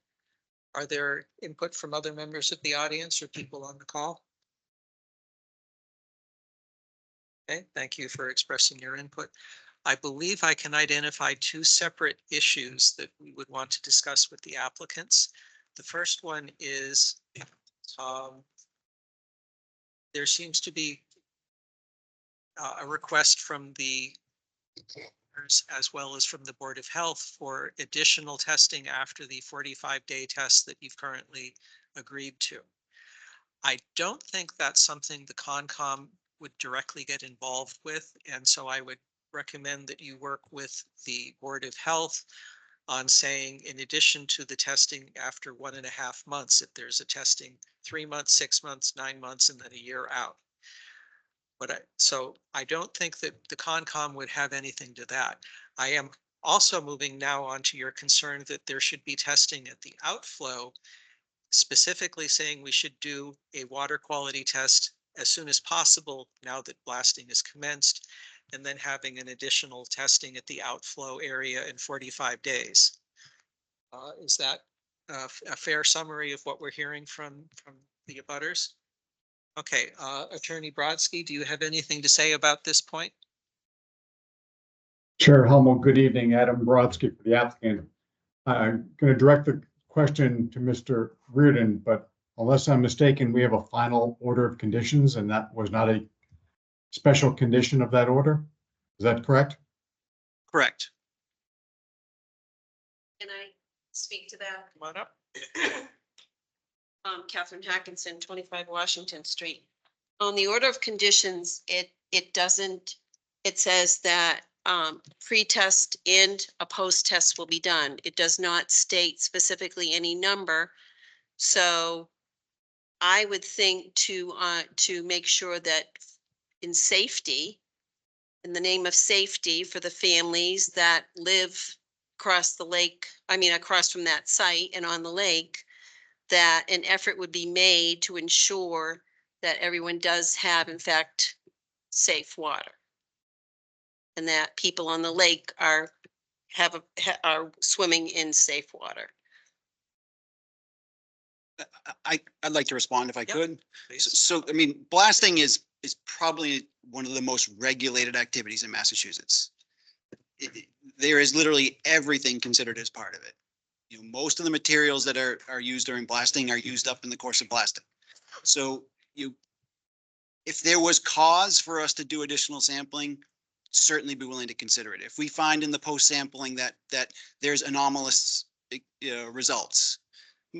Are there input from other members of the audience or people on the call? Okay, thank you for expressing your input. I believe I can identify 2 separate issues that we would want to discuss with the applicants. The first one is there seems to be a request from the as well as from the Board of Health for additional testing after the 45-day test that you've currently agreed to. I don't think that's something the Concom would directly get involved with, and so I would recommend that you work with the Board of Health on saying, in addition to the testing after 1.5 months, if there's a testing 3 months, 6 months, 9 months, and then a year out. But so I don't think that the Concom would have anything to that. I am also moving now on to your concern that there should be testing at the outflow, specifically saying we should do a water quality test as soon as possible now that blasting is commenced, and then having an additional testing at the outflow area in 45 days. Is that a fair summary of what we're hearing from the abutters? Okay, Attorney Brodsky, do you have anything to say about this point? Chair Helmut, good evening. Adam Brodsky for the applicant. I'm going to direct the question to Mr. Reardon, but unless I'm mistaken, we have a final order of conditions, and that was not a special condition of that order. Is that correct? Correct. Can I speak to that? Come on up. Catherine Hackinson, 25 Washington Street. On the order of conditions, it doesn't, it says that pre-test and a post-test will be done. It does not state specifically any number. So I would think to make sure that in safety, in the name of safety for the families that live across the lake, I mean, across from that site and on the lake, that an effort would be made to ensure that everyone does have, in fact, safe water. And that people on the lake are swimming in safe water. I'd like to respond if I Yep. could. Please. So, I mean, blasting is probably one of the most regulated activities in Massachusetts. There is literally everything considered as part of it. You know, most of the materials that are used during blasting are used up in the course of blasting. So if there was cause for us to do additional sampling, certainly be willing to consider it. If we find in the post sampling that there's anomalous results,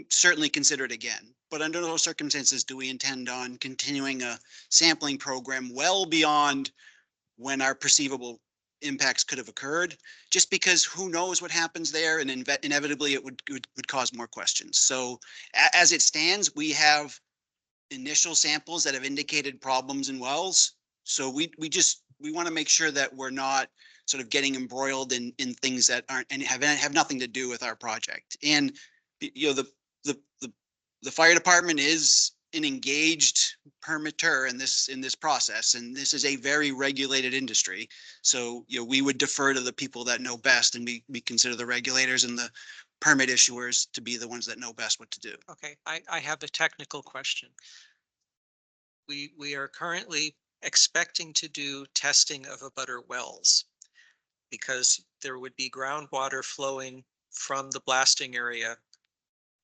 certainly consider it again. But under those circumstances, do we intend on continuing a sampling program well beyond when our perceivable impacts could have occurred? Just because who knows what happens there, and inevitably it would cause more questions. So as it stands, we have initial samples that have indicated problems in wells. So we want to make sure that we're not sort of getting embroiled in things that aren't and have nothing to do with our project. And you know, the fire department is an engaged permitter in this process, and this is a very regulated industry. So you know, we would defer to the people that know best, and we consider the regulators and the permit issuers to be the ones that know best what to do. Okay, I have a technical question. We are currently expecting to do testing of abutter wells because there would be groundwater flowing from the blasting area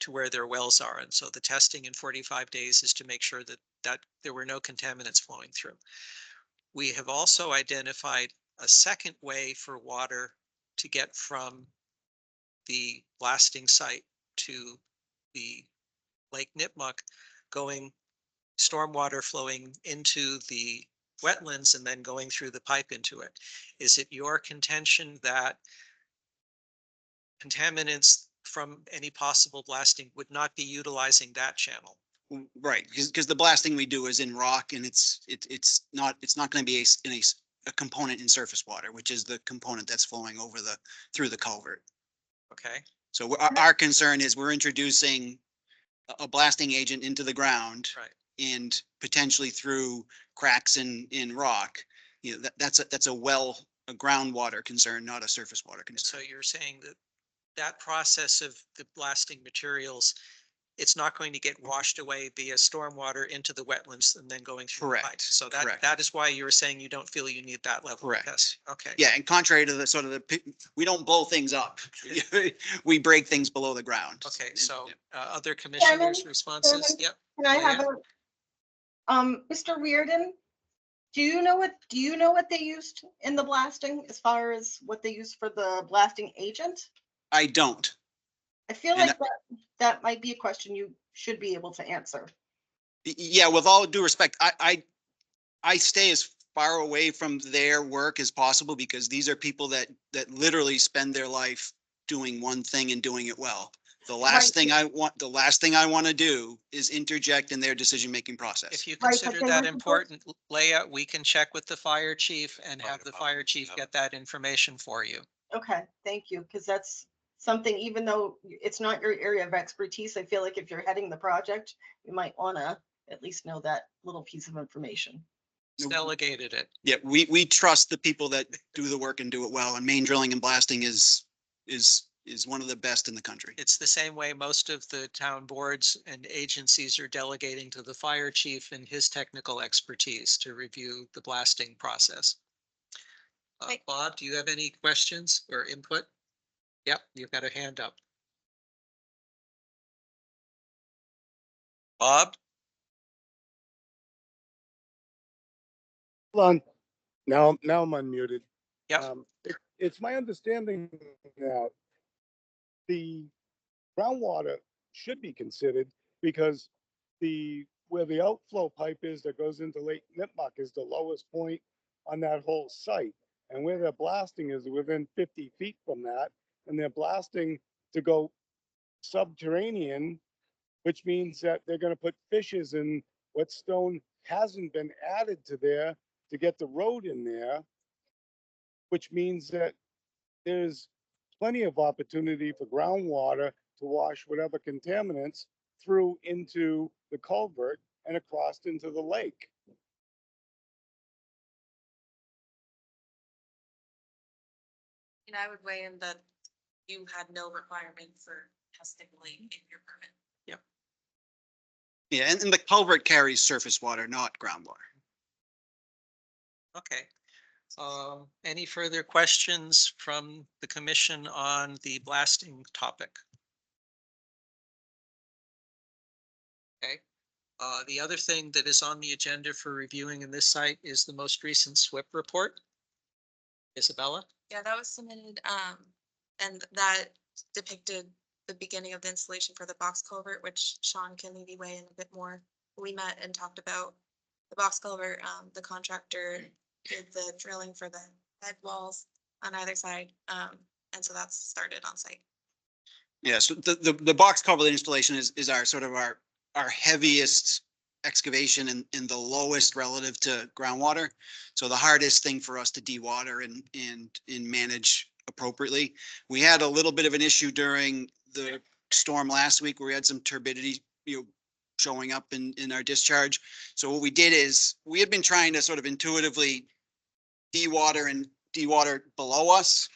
to where their wells are. And so the testing in 45 days is to make sure that there were no contaminants flowing through. We have also identified a second way for water to get from the blasting site to the Lake Nipmuc, going stormwater flowing into the wetlands and then going through the pipe into it. Is it your contention that contaminants from any possible blasting would not be utilizing that channel? Right, because the blasting we do is in rock, and it's not going to be a component in surface water, which is the component that's flowing over through the culvert. Okay, So our concern is we're introducing a blasting agent into the ground, right. and potentially through cracks in rock. You know, that's a groundwater concern, not a surface water And so concern. you're saying that that process of the blasting materials, it's not going to get washed away via stormwater into the wetlands and then going through the pipe. Correct, So correct. that is why you were saying you don't feel you need that level of Correct. test. Okay. Yeah, and contrary to we don't blow things up. We break things below the ground. Okay, And- so yeah. other commissioners' Chairman, responses? Yep. Can I have Leah? Mr. Reardon, do you know what they used in the blasting as far as what they used for the blasting agent? I don't. I feel And like that might be a question you should be able to answer. Yeah, with all due respect, I stay as far away from their work as possible, because these are people that literally spend their life doing one thing and doing it well. The last thing I want to do is interject in their decision-making process. If you Right, but consider they that were supposed- important, Leah, we can check with the fire chief and have the fire chief get that information for you. Okay, thank you, because that's something, even though it's not your area of expertise, I feel like if you're heading the project, you might want to at least know that little piece of information. Delegated it. Yeah, we trust the people that do the work and do it well, and main drilling and blasting is one of the best in the country. It's the same way most of the town boards and agencies are delegating to the fire chief and his technical expertise to review the blasting process. Right. Bob, do you have any questions or input? Yep, you've got a hand up. Bob? Hold on. Now I'm unmuted. Yep. It's my understanding that the groundwater should be considered, because where the outflow pipe is that goes into Lake Nipmuc is the lowest point on that whole site. And where they're blasting is within 50 feet from that, and they're blasting to go subterranean, which means that they're gonna put fishes in what stone hasn't been added to there to get the road in there, which means that there's plenty of opportunity for groundwater to wash whatever contaminants through into the culvert and across into the lake. And I would weigh in that you had no requirement for testing lake in your permit. Yep. Yeah, and the culvert carries surface water, not groundwater. Okay. Any further questions from the commission on the blasting topic? Okay. The other thing that is on the agenda for reviewing in this site is the most recent SWIP report. Isabella? Yeah, that was submitted, and that depicted the beginning of the installation for the box culvert, which Sean can maybe weigh in a bit more. We met and talked about the box culvert, the contractor did the drilling for the head walls on either side, and so that's started on site. Yeah, so the box culvert installation is our sort of our heaviest excavation and the lowest relative to groundwater. So the hardest thing for us to dewater and manage appropriately. We had a little bit of an issue during the storm last week where we had some turbidity, showing up in our discharge. So what we did is we had been trying to sort of intuitively dewater below us.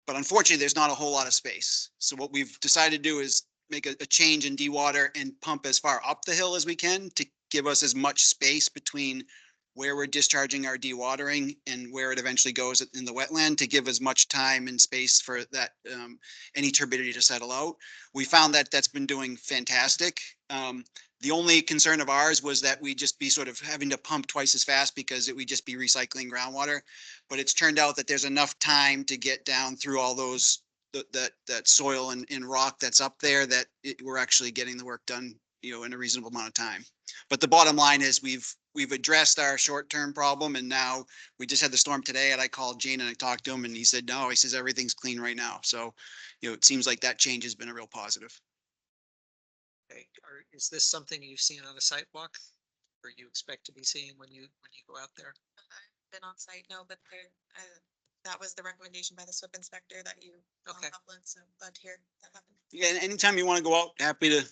But unfortunately, there's not a whole lot of space. So what we've decided to do is make a change in dewater and pump as far up the hill as we can to give us as much space between where we're discharging our dewatering and where it eventually goes in the wetland to give as much time and space for that any turbidity to settle out. We found that that's been doing fantastic. The only concern of ours was that we just be sort of having to pump twice as fast because it would just be recycling groundwater. But it's turned out that there's enough time to get down through all those that soil and rock that's up there that we're actually getting the work done, in a reasonable amount of time. But the bottom line is we've addressed our short-term problem, and now we just had the storm today, and I called Gene and I talked to him, and he said no. He says everything's clean right now. So, it seems like that change has been a real positive. Okay, is this something you've seen on a site walk, or you expect to be seeing when you go out there? I've been on site, no, but that was the recommendation by the SWIP inspector that you. Okay. So glad to hear that happened. Yeah, and anytime you want to go out, happy to,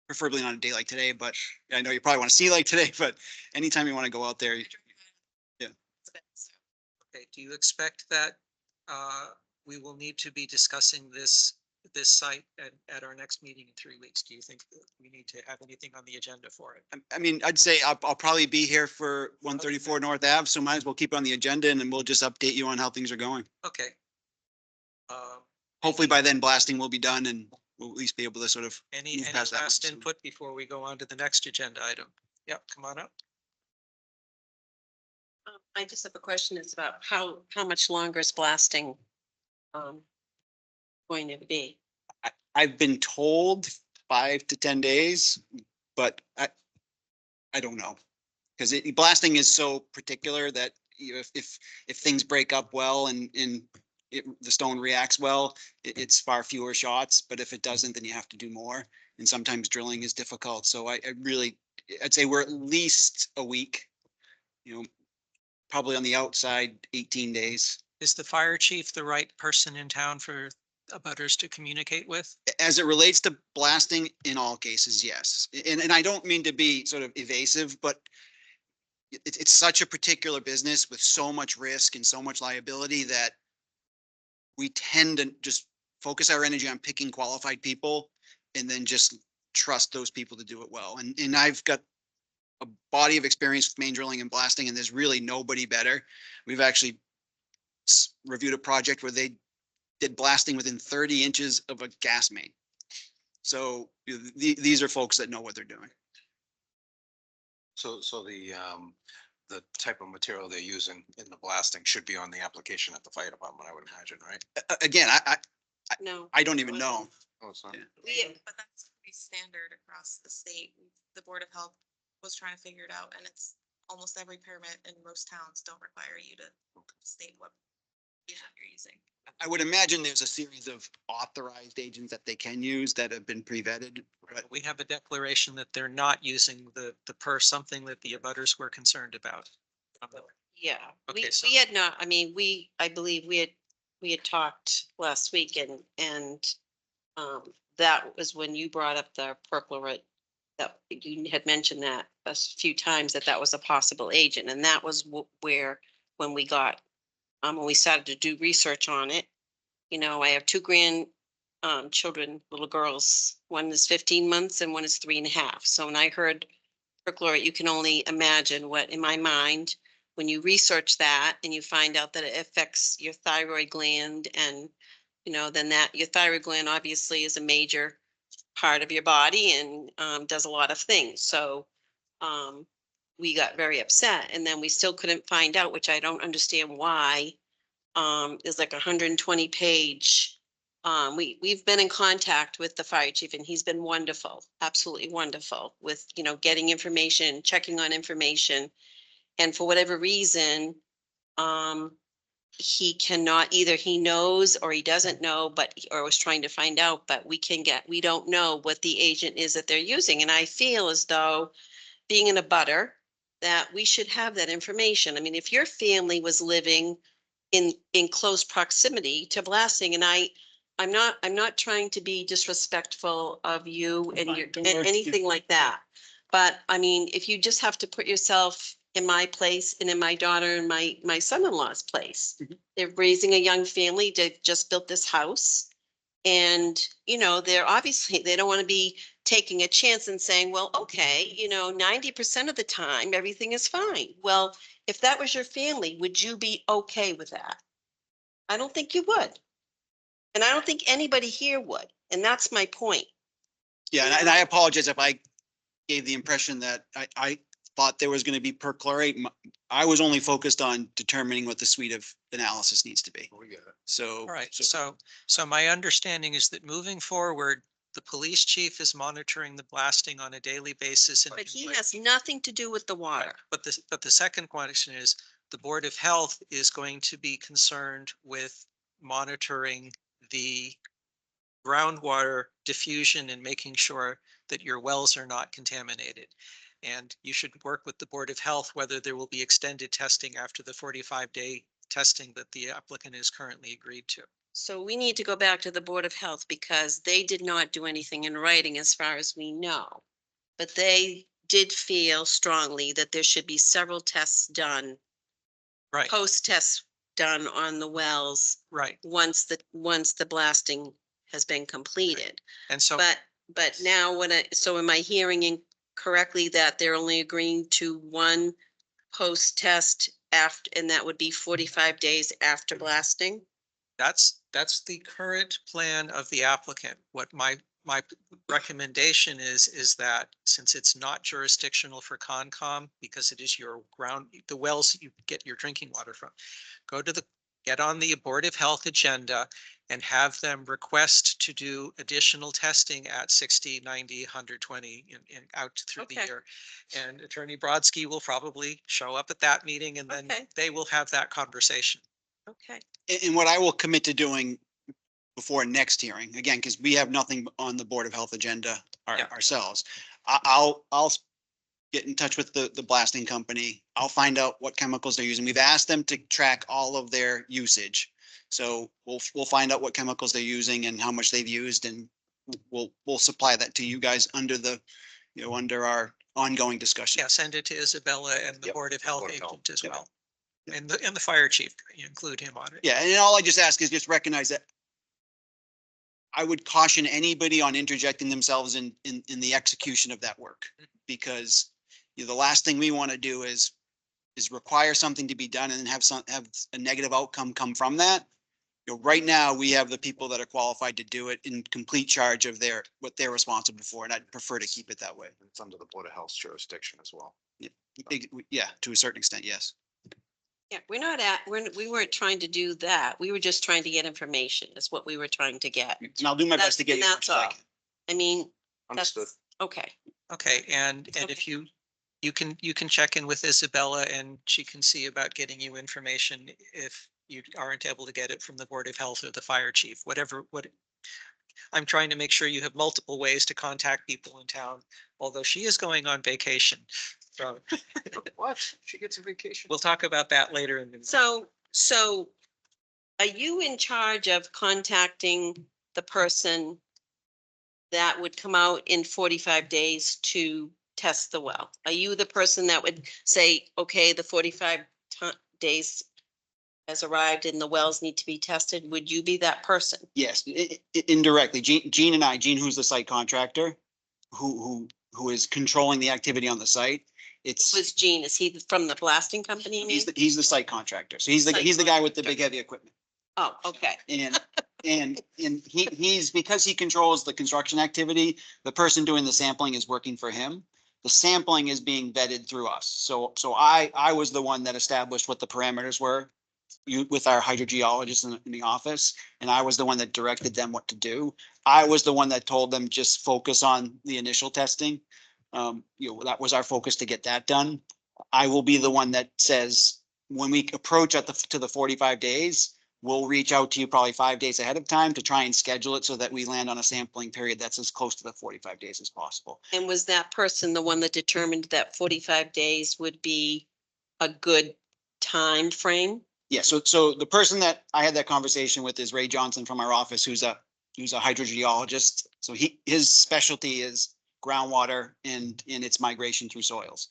preferably not a day like today, but I know you probably want to see like today, but anytime you want to go out there. Yeah. Okay, do you expect that we will need to be discussing this site at our next meeting in 3 weeks? Do you think that we need to have anything on the agenda for it? I mean, I'd say I'll probably be here for 134 North Ave, so might as well keep it on the agenda and then we'll just update you on how things are going. Okay. Hopefully by then blasting will be done and we'll at least be able to sort of. Any move past that last one. input before we go on to the next agenda item? Yep, come on up. I just have a question. It's about how much longer is blasting going to be? I've been told 5 to 10 days, but I don't know. Because blasting is so particular that if things break up well and the stone reacts well, it's far fewer shots. But if it doesn't, then you have to do more. And sometimes drilling is difficult. So I'd say we're at least a week, probably on the outside 18 days. Is the fire chief the right person in town for abutters to communicate with? As it relates to blasting, in all cases, yes. And I don't mean to be sort of evasive, but it's such a particular business with so much risk and so much liability that we tend to just focus our energy on picking qualified people and then just trust those people to do it well. And I've got a body of experience with main drilling and blasting, and there's really nobody better. We've actually reviewed a project where they did blasting within 30 inches of a gas main. So these are folks that know what they're doing. So the type of material they're using in the blasting should be on the application at the fire department, I would imagine, right? Again, No. I don't even know. Oh, it's not. Yeah. But that's pretty standard across the state. The Board of Health was trying to figure it out, and it's almost every permit in most towns don't require you to state what you're using. I would imagine there's a series of authorized agents that they can use that have been pre-vetted. But We have a declaration that they're not using the something that the abutters were concerned about. Yeah, Okay, so- we had not, I believe we had talked last week and that was when you brought up the perchlorate, that you had mentioned that a few times that was a possible agent. And that was where, when we got, when we started to do research on it, I have 2 grand children, little girls. One is 15 months and one is 3.5. So when I heard perchlorate, you can only imagine what, in my mind, when you research that and you find out that it affects your thyroid gland and, then that your thyroid gland obviously is a major part of your body and does a lot of things. So we got very upset, and then we still couldn't find out, which I don't understand why. Is like 120 page. We've been in contact with the fire chief, and he's been wonderful, absolutely wonderful with, getting information, checking on information. And for whatever reason, he cannot, either he knows or he doesn't know, or was trying to find out, but we don't know what the agent is that they're using. And I feel as though, being in a butter, that we should have that information. I mean, if your family was living in close proximity to blasting, and I'm not trying to be disrespectful of you and your, and anything like that. But I mean, if you just have to put yourself in my place and in my daughter and my son-in-law's place. They're raising a young family. They've just built this house. And, they're obviously, they don't want to be taking a chance and saying, well, okay, 90% of the time, everything is fine. Well, if that was your family, would you be okay with that? I don't think you would. And I don't think anybody here would. And that's my point. Yeah, and I apologize if I gave the impression that I thought there was going to be perchlorate. I was only focused on determining what the suite of analysis needs to be. We get it. So. All right, so my understanding is that moving forward, the police chief is monitoring the blasting on a daily basis. But he has nothing to do with the water. Right, but the second question is, the Board of Health is going to be concerned with monitoring the groundwater diffusion and making sure that your wells are not contaminated. And you should work with the Board of Health whether there will be extended testing after the 45-day testing that the applicant is currently agreed to. So we need to go back to the Board of Health because they did not do anything in writing as far as we know. But they did feel strongly that there should be several tests done. Right. Post-tests done on the wells. Right. Once the blasting has been completed. And so. But now so am I hearing correctly that they're only agreeing to one post-test after, and that would be 45 days after blasting? That's the current plan of the applicant. What my recommendation is that since it's not jurisdictional for Concom, because it is your the wells you get your drinking water from, get on the Board of Health agenda and have them request to do additional testing at 60, 90, 120 and out through the year. And Attorney Brodsky will probably show up at that meeting, and then they will have that conversation. Okay. And what I will commit to doing before next hearing, again, because we have nothing on the Board of Health agenda ourselves. I'll get in touch with the blasting company. I'll find out what chemicals they're using. We've asked them to track all of their usage. So we'll find out what chemicals they're using and how much they've used, and we'll supply that to you guys under under our ongoing discussion. Yeah, send it to Isabella and the Board of Health Board of Health. agent as well. And the fire chief, you include him on it. Yeah, and all I just ask is just recognize that I would caution anybody on interjecting themselves in the execution of that work, because the last thing we want to do is require something to be done and have a negative outcome come from that. Right now we have the people that are qualified to do it in complete charge of what they're responsible for, and I'd prefer to keep it that way. It's under the Board of Health's jurisdiction as well. Yeah, to a certain extent, yes. Yeah, we weren't trying to do that. We were just trying to get information. Is what we were trying to get. And I'll do my best to get And it. that's all. I mean, Understood. Okay. Okay, and if you can check in with Isabella and she can see about getting you information if you aren't able to get it from the Board of Health or the fire chief, I'm trying to make sure you have multiple ways to contact people in town, although she is going on vacation. So What? She gets a vacation? we'll talk about that later in the. So are you in charge of contacting the person that would come out in 45 days to test the well? Are you the person that would say, okay, the 45 days has arrived and the wells need to be tested, would you be that person? Yes, indirectly. Gene, who's the site contractor, who is controlling the activity on the site. It's, Was Gene, is he from the blasting company? you mean? he's the site contractor. So he's the guy with the big heavy equipment. Oh, okay. And he's, because he controls the construction activity, the person doing the sampling is working for him. The sampling is being vetted through us. So I was the one that established what the parameters were with our hydrogeologist in the office, and I was the one that directed them what to do. I was the one that told them just focus on the initial testing. That was our focus to get that done. I will be the one that says, when we approach to the 45 days, we'll reach out to you probably 5 days ahead of time to try and schedule it so that we land on a sampling period that's as close to the 45 days as possible. And was that person the one that determined that 45 days would be a good time frame? Yeah, so the person that I had that conversation with is Ray Johnson from our office, who's a hydrogeologist. So his specialty is groundwater and its migration through soils.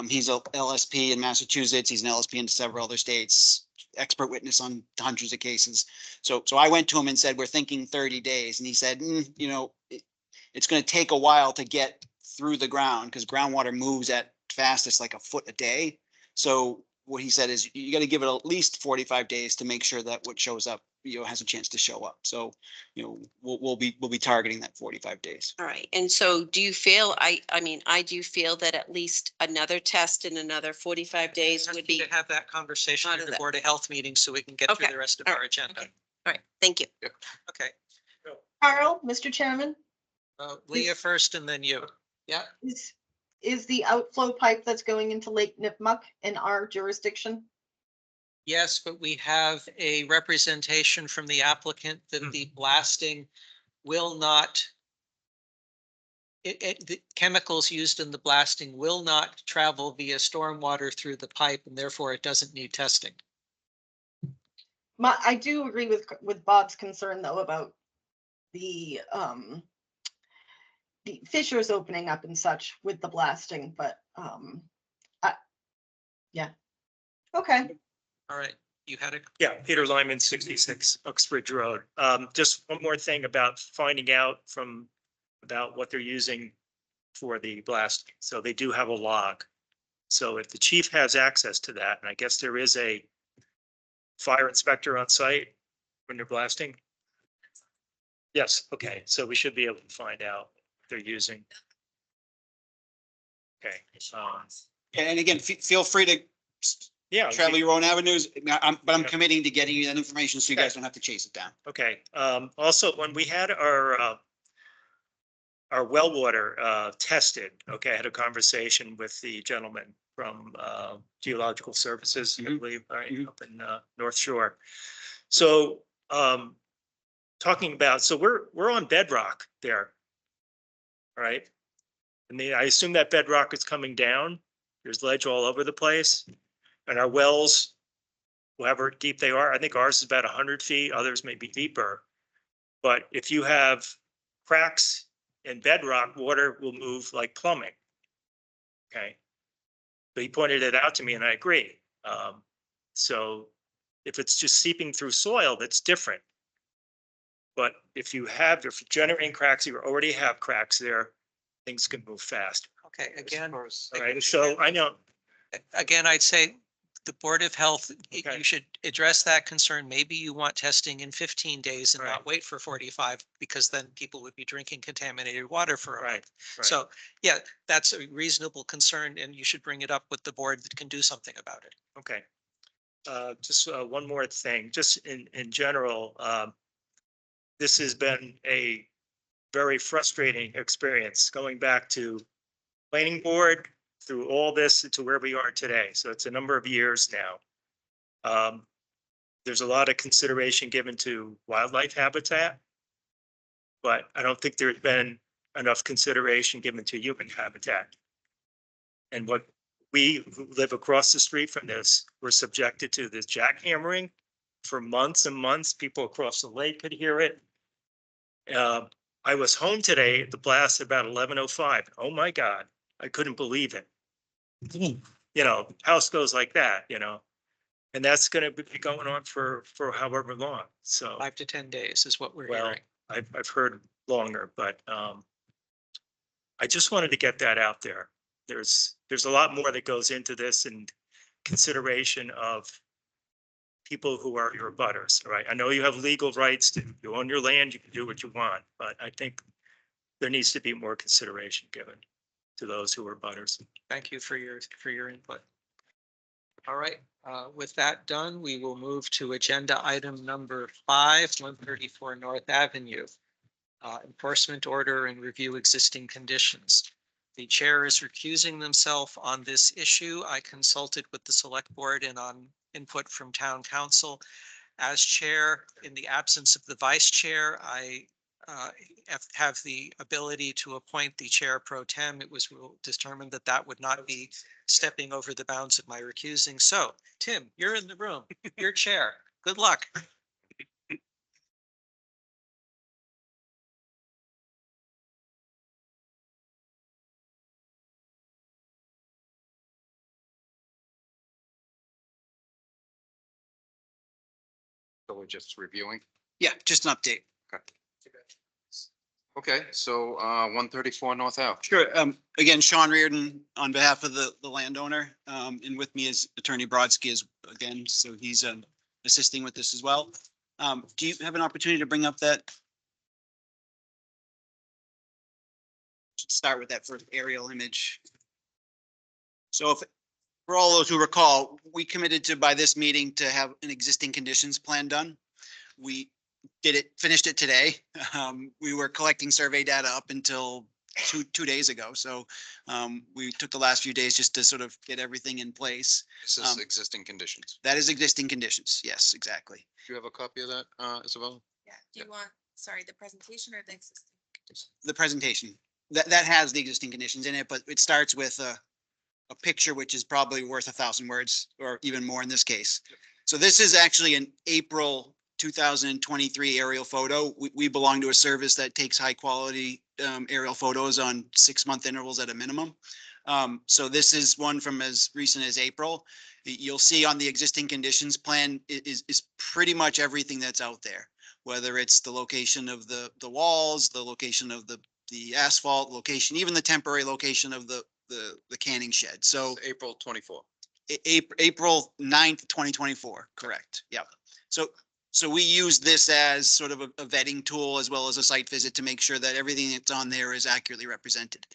He's a LSP in Massachusetts. He's an LSP in several other states, expert witness on hundreds of cases. So I went to him and said, we're thinking 30 days. And he said, it's going to take a while to get through the ground because groundwater moves at fastest like a foot a day. So what he said is you got to give it at least 45 days to make sure that what shows up, has a chance to show up. So, we'll be targeting that 45 days. All right. And so do you feel, I do feel that at least another test in another 45 days would be. To have that conversation Out at of the that. Board of Health meeting so we can get through Okay. the rest of All our right. agenda. Okay. All right. Thank you. Okay, Carl, Mr. Chairman, Leah first and then you. Yeah, is the outflow pipe that's going into Lake Nipmuc in our jurisdiction? yes, but we have a representation from the applicant that the blasting will not, the chemicals used in the blasting will not travel via stormwater through the pipe and therefore it doesn't need testing. I do agree with Bob's concern though about the fissures opening up and such with the blasting, but yeah. Okay. All right, you had a. Yeah, Peter Lyman, 66 Uxbridge Road. Just one more thing about finding out about what they're using for the blast. So they do have a log. So if the chief has access to that, and I guess there is a fire inspector on site when they're blasting. Yes, okay, so we should be able to find out what they're using. Okay, And again, feel free to yeah. travel your own avenues, but I'm Yeah. committing to getting you that information so you Okay. guys don't have to chase it down. Okay, also, when we had our well water, tested, okay, I had a conversation with the gentleman from, Geological Services, I believe, right, up in, North Shore. So, talking about, so we're on bedrock there. All right. And I assume that bedrock is coming down. There's ledge all over the place. And our wells, however deep they are, I think ours is about 100 feet, others may be deeper. But if you have cracks in bedrock, water will move like plumbing. Okay. So he pointed it out to me and I agree. So if it's just seeping through soil, that's different. But if you're generating cracks, you already have cracks there, things can move fast. Okay, again, All right, so I know, again, I'd say the Board of Health, Okay. you should address that concern. Maybe you want testing in 15 days and Right. not wait for 45 because then people would be drinking contaminated water for a right, month. right. So, yeah, that's a reasonable concern and you should bring it up with the board that can do something about it. Okay. Just one more thing, just in general, this has been a very frustrating experience going back to planning board through all this to where we are today. So it's a number of years now. There's a lot of consideration given to wildlife habitat, but I don't think there's been enough consideration given to human habitat. And what we who live across the street from this were subjected to this jackhammering for months and months. People across the lake could hear it. I was home today at the blast at about 11:05. Oh my God, I couldn't believe it. House goes like that, And that's gonna be going on for however long, so. 5 to 10 days is what we're Well, hearing. I've heard longer, but, I just wanted to get that out there. There's a lot more that goes into this and consideration of people who are your butters, right? I know you have legal rights to, you own your land, you can do what you want, but I think there needs to be more consideration given to those who are butters. Thank you for your input. All right, with that done, we will move to agenda item number 5, 134 North Avenue. Enforcement order and review existing conditions. The chair is recusing themselves on this issue. I consulted with the select board and on input from town council. As chair, in the absence of the vice chair, I have the ability to appoint the chair pro tem. It was determined that that would not be stepping over the bounds of my recusing. So, Tim, you're in the room. You're chair. Good luck. So we're just reviewing. Yeah, just an update. Okay, so 134 North Ave. Sure. Again, Sean Reardon on behalf of the landowner, and with me is Attorney Brodsky as again, so he's assisting with this as well. Do you have an opportunity to bring up that? Should start with that first aerial image. So if, for all those who recall, we committed to by this meeting to have an existing conditions plan done. We finished it today. We were collecting survey data up until two days ago. So we took the last few days just to sort of get everything in place. This is existing conditions. That is existing conditions. Yes, exactly. Do you have a copy of that, Isabella? Yeah, do you want, sorry, the presentation or the existing conditions? The presentation that has the existing conditions in it, but it starts with a picture, which is probably worth 1,000 words or even more in this case. So this is actually an April 2023 aerial photo. We belong to a service that takes high quality aerial photos on 6-month intervals at a minimum. So this is one from as recent as April. You'll see on the existing conditions plan is pretty much everything that's out there, whether it's the location of the walls, the location of the asphalt location, even the temporary location of the canning shed. So April 24. April 9th, 2024, correct. Yeah. So we use this as sort of a vetting tool as well as a site visit to make sure that everything that's on there is accurately represented.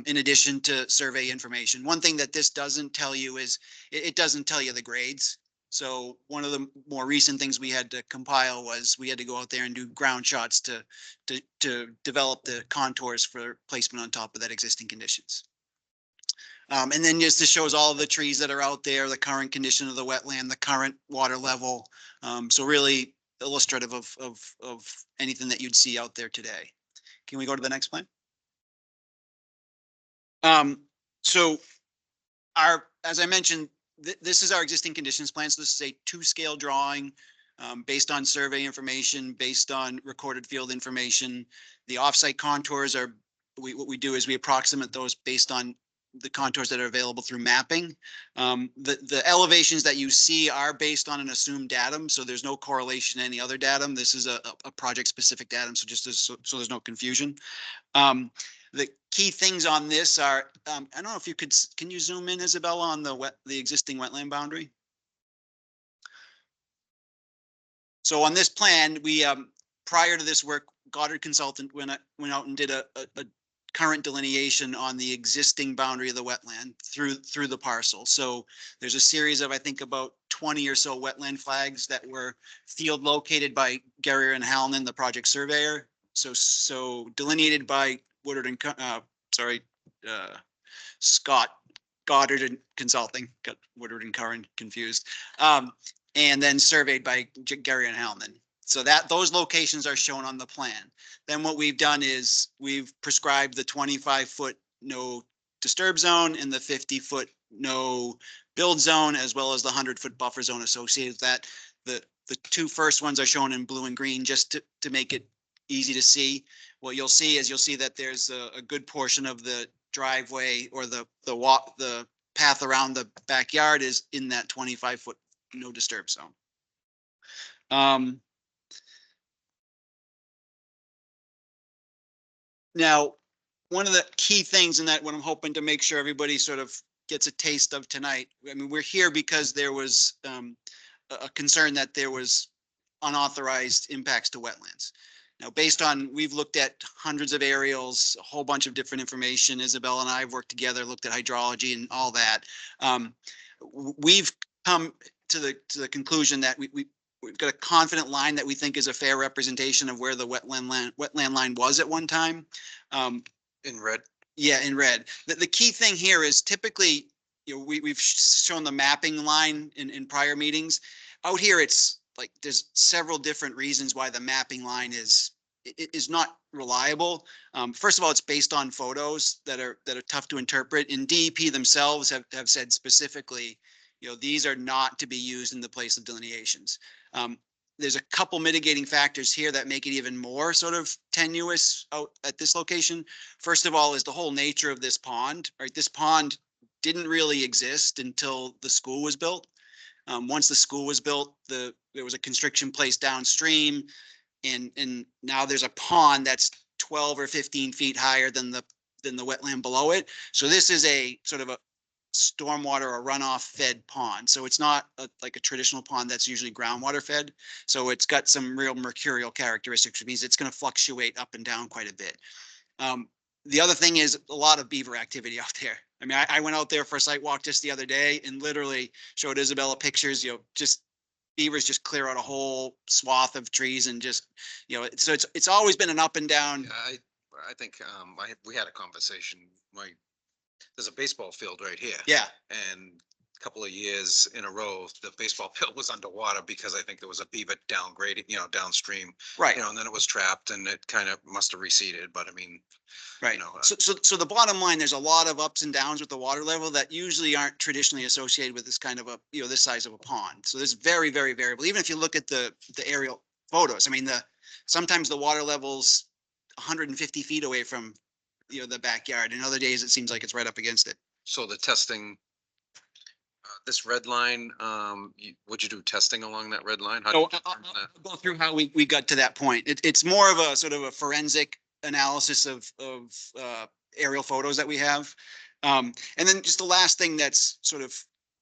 In addition to survey information. One thing that this doesn't tell you is it doesn't tell you the grades. So one of the more recent things we had to compile was we had to go out there and do ground shots to develop the contours for placement on top of that existing conditions. And then just this shows all the trees that are out there, the current condition of the wetland, the current water level. So really illustrative of anything that you'd see out there today. Can we go to the next plan? So as I mentioned, this is our existing conditions plan. So this is a 2-scale drawing based on survey information, based on recorded field information. The offsite contours are, what we do is we approximate those based on the contours that are available through mapping. The elevations that you see are based on an assumed datum, so there's no correlation to any other datum. This is a project specific datum, so just so there's no confusion. The key things on this are, I don't know if you can you zoom in, Isabella, on the existing wetland boundary? So on this plan, we prior to this work, Goddard Consultant went out and did a current delineation on the existing boundary of the wetland through the parcel. So there's a series of, I think, about 20 or so wetland flags that were field located by Garrier and Halnan, the project surveyor. So delineated by Woodard and Scott Goddard and Consulting, got Woodard and Curran confused, and then surveyed by Garrier and Halnan. So those locations are shown on the plan. Then what we've done is we've prescribed the 25-foot no disturb zone and the 50-foot no build zone, as well as the 100-foot buffer zone associated with that. The 2 first ones are shown in blue and green just to make it easy to see. What you'll see is that there's a good portion of the driveway or the path around the backyard is in that 25-foot no disturb zone. Now, one of the key things in that, what I'm hoping to make sure everybody sort of gets a taste of tonight, I mean, we're here because there was a concern that there was unauthorized impacts to wetlands. Now, based on, we've looked at hundreds of aerials, a whole bunch of different information. Isabel and I have worked together, looked at hydrology and all that. We've come to the conclusion that we've got a confident line that we think is a fair representation of where the wetland line was at one time. In red. Yeah, in red. The key thing here is typically, you know, we've shown the mapping line in prior meetings. Out here, it's like there's several different reasons why the mapping line is not reliable. First of all, it's based on photos that are tough to interpret, and DEP themselves have said specifically, you know, these are not to be used in the place of delineations. There's a couple mitigating factors here that make it even more sort of tenuous out at this location. First of all, is the whole nature of this pond, right? This pond didn't really exist until the school was built. Once the school was built, there was a constriction placed downstream, and now there's a pond that's 12 or 15 feet higher than the wetland below it. So this is a sort of a stormwater or runoff fed pond. So it's not like a traditional pond that's usually groundwater fed. So it's got some real mercurial characteristics, which means it's going to fluctuate up and down quite a bit. The other thing is a lot of beaver activity out there. I mean, I went out there for a site walk just the other day and literally showed Isabella pictures, you know, just beavers just clear out a whole swath of trees and just, you know, so it's always been an up and down. Yeah, I think we had a conversation. There's a baseball field right here. Yeah. And a couple of years in a row, the baseball field was underwater because I think there was a beaver downgrading, you know, downstream. Right. You know, and then it was trapped and it kind of must have receded. But I mean, right. You know, so the bottom line, there's a lot of ups and downs with the water level that usually aren't traditionally associated with this kind of a, you know, this size of a pond. So there's very, very variable. Even if you look at the aerial photos, I mean, sometimes the water level's 150 feet away from, you know, the backyard, and other days it seems like it's right up against it. so the testing, this red line, would you do testing along that red line? How do So you I'll determine that? go through how we got to that point. It's more of a sort of a forensic analysis of aerial photos that we have. And then just the last thing that's sort of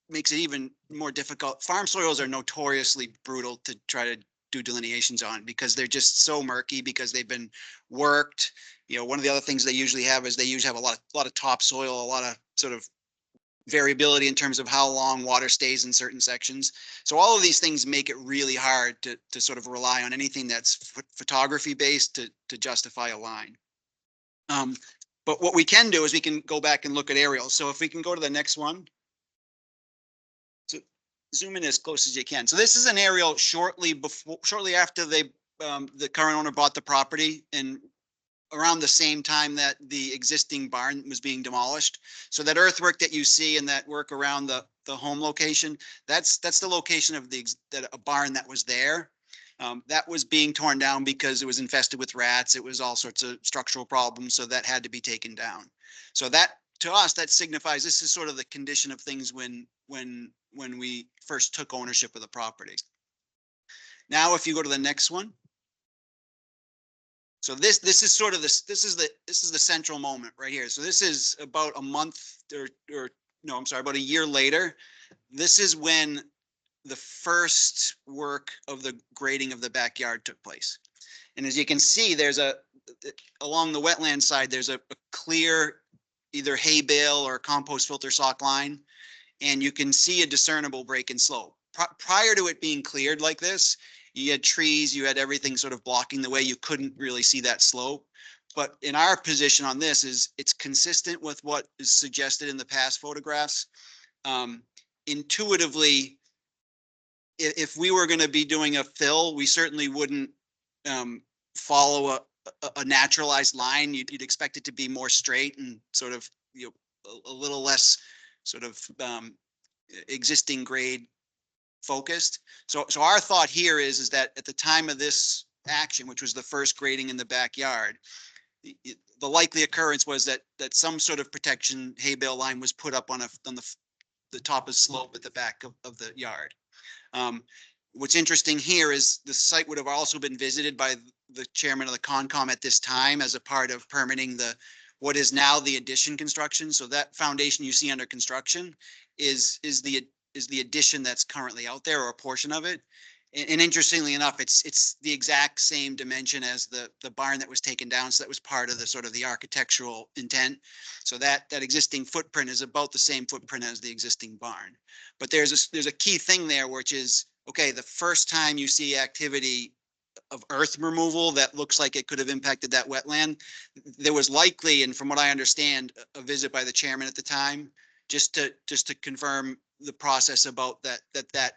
makes it even more difficult. Farm soils are notoriously brutal to try to do delineations on because they're just so murky because they've been worked. You know, one of the other things they usually have is they usually have a lot of topsoil, a lot of sort of variability in terms of how long water stays in certain sections. So all of these things make it really hard to sort of rely on anything that's photography based to justify a line. But what we can do is we can go back and look at aerials. So if we can go to the next one. So zoom in as close as you can. So this is an aerial shortly after the current owner bought the property and around the same time that the existing barn was being demolished. So that earthwork that you see and that work around the home location, that's the location of a barn that was there. That was being torn down because it was infested with rats. It was all sorts of structural problems. So that had to be taken down. So that, to us, that signifies this is sort of the condition of things when we first took ownership of the property. Now, if you go to the next one. So this is sort of this is the central moment right here. So this is about a month or no, I'm sorry, about a year later. This is when the first work of the grading of the backyard took place. And as you can see, there's along the wetland side, there's a clear either hay bale or compost filter sock line. And you can see a discernible break in slope. Prior to it being cleared like this, you had trees, you had everything sort of blocking the way. You couldn't really see that slope. But in our position on this it's consistent with what is suggested in the past photographs. Intuitively, if we were going to be doing a fill, we certainly wouldn't follow a naturalized line. You'd expect it to be more straight and sort of, you know, a little less sort of existing grade focused. So our thought here is that at the time of this action, which was the first grading in the backyard, the likely occurrence was that some sort of protection hay bale line was put up on the top of slope at the back of the yard. What's interesting here is the site would have also been visited by the chairman of the Concom at this time as a part of permitting what is now the addition construction. So that foundation you see under construction is the addition that's currently out there, or a portion of it. And interestingly enough, it's the exact same dimension as the barn that was taken down. So that was part of the sort of the architectural intent. So that existing footprint is about the same footprint as the existing barn. But there's a key thing there, which is, okay, the first time you see activity of earth removal that looks like it could have impacted that wetland, there was likely, and from what I understand, a visit by the chairman at the time, just to confirm the process about that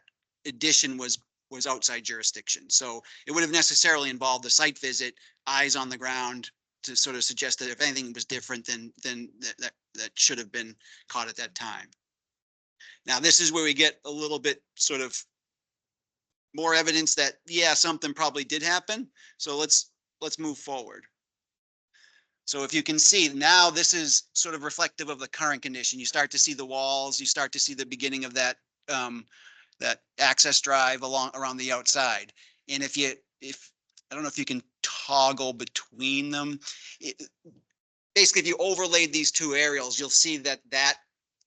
addition was outside jurisdiction. So it would have necessarily involved a site visit, eyes on the ground, to sort of suggest that if anything was different, then that should have been caught at that time. Now, this is where we get a little bit sort of more evidence that, yeah, something probably did happen. So let's move forward. So if you can see now, this is sort of reflective of the current condition. You start to see the walls, you start to see the beginning of that that access drive around the outside. And if I don't know if you can toggle between them. Basically, if you overlaid these two aerials, you'll see that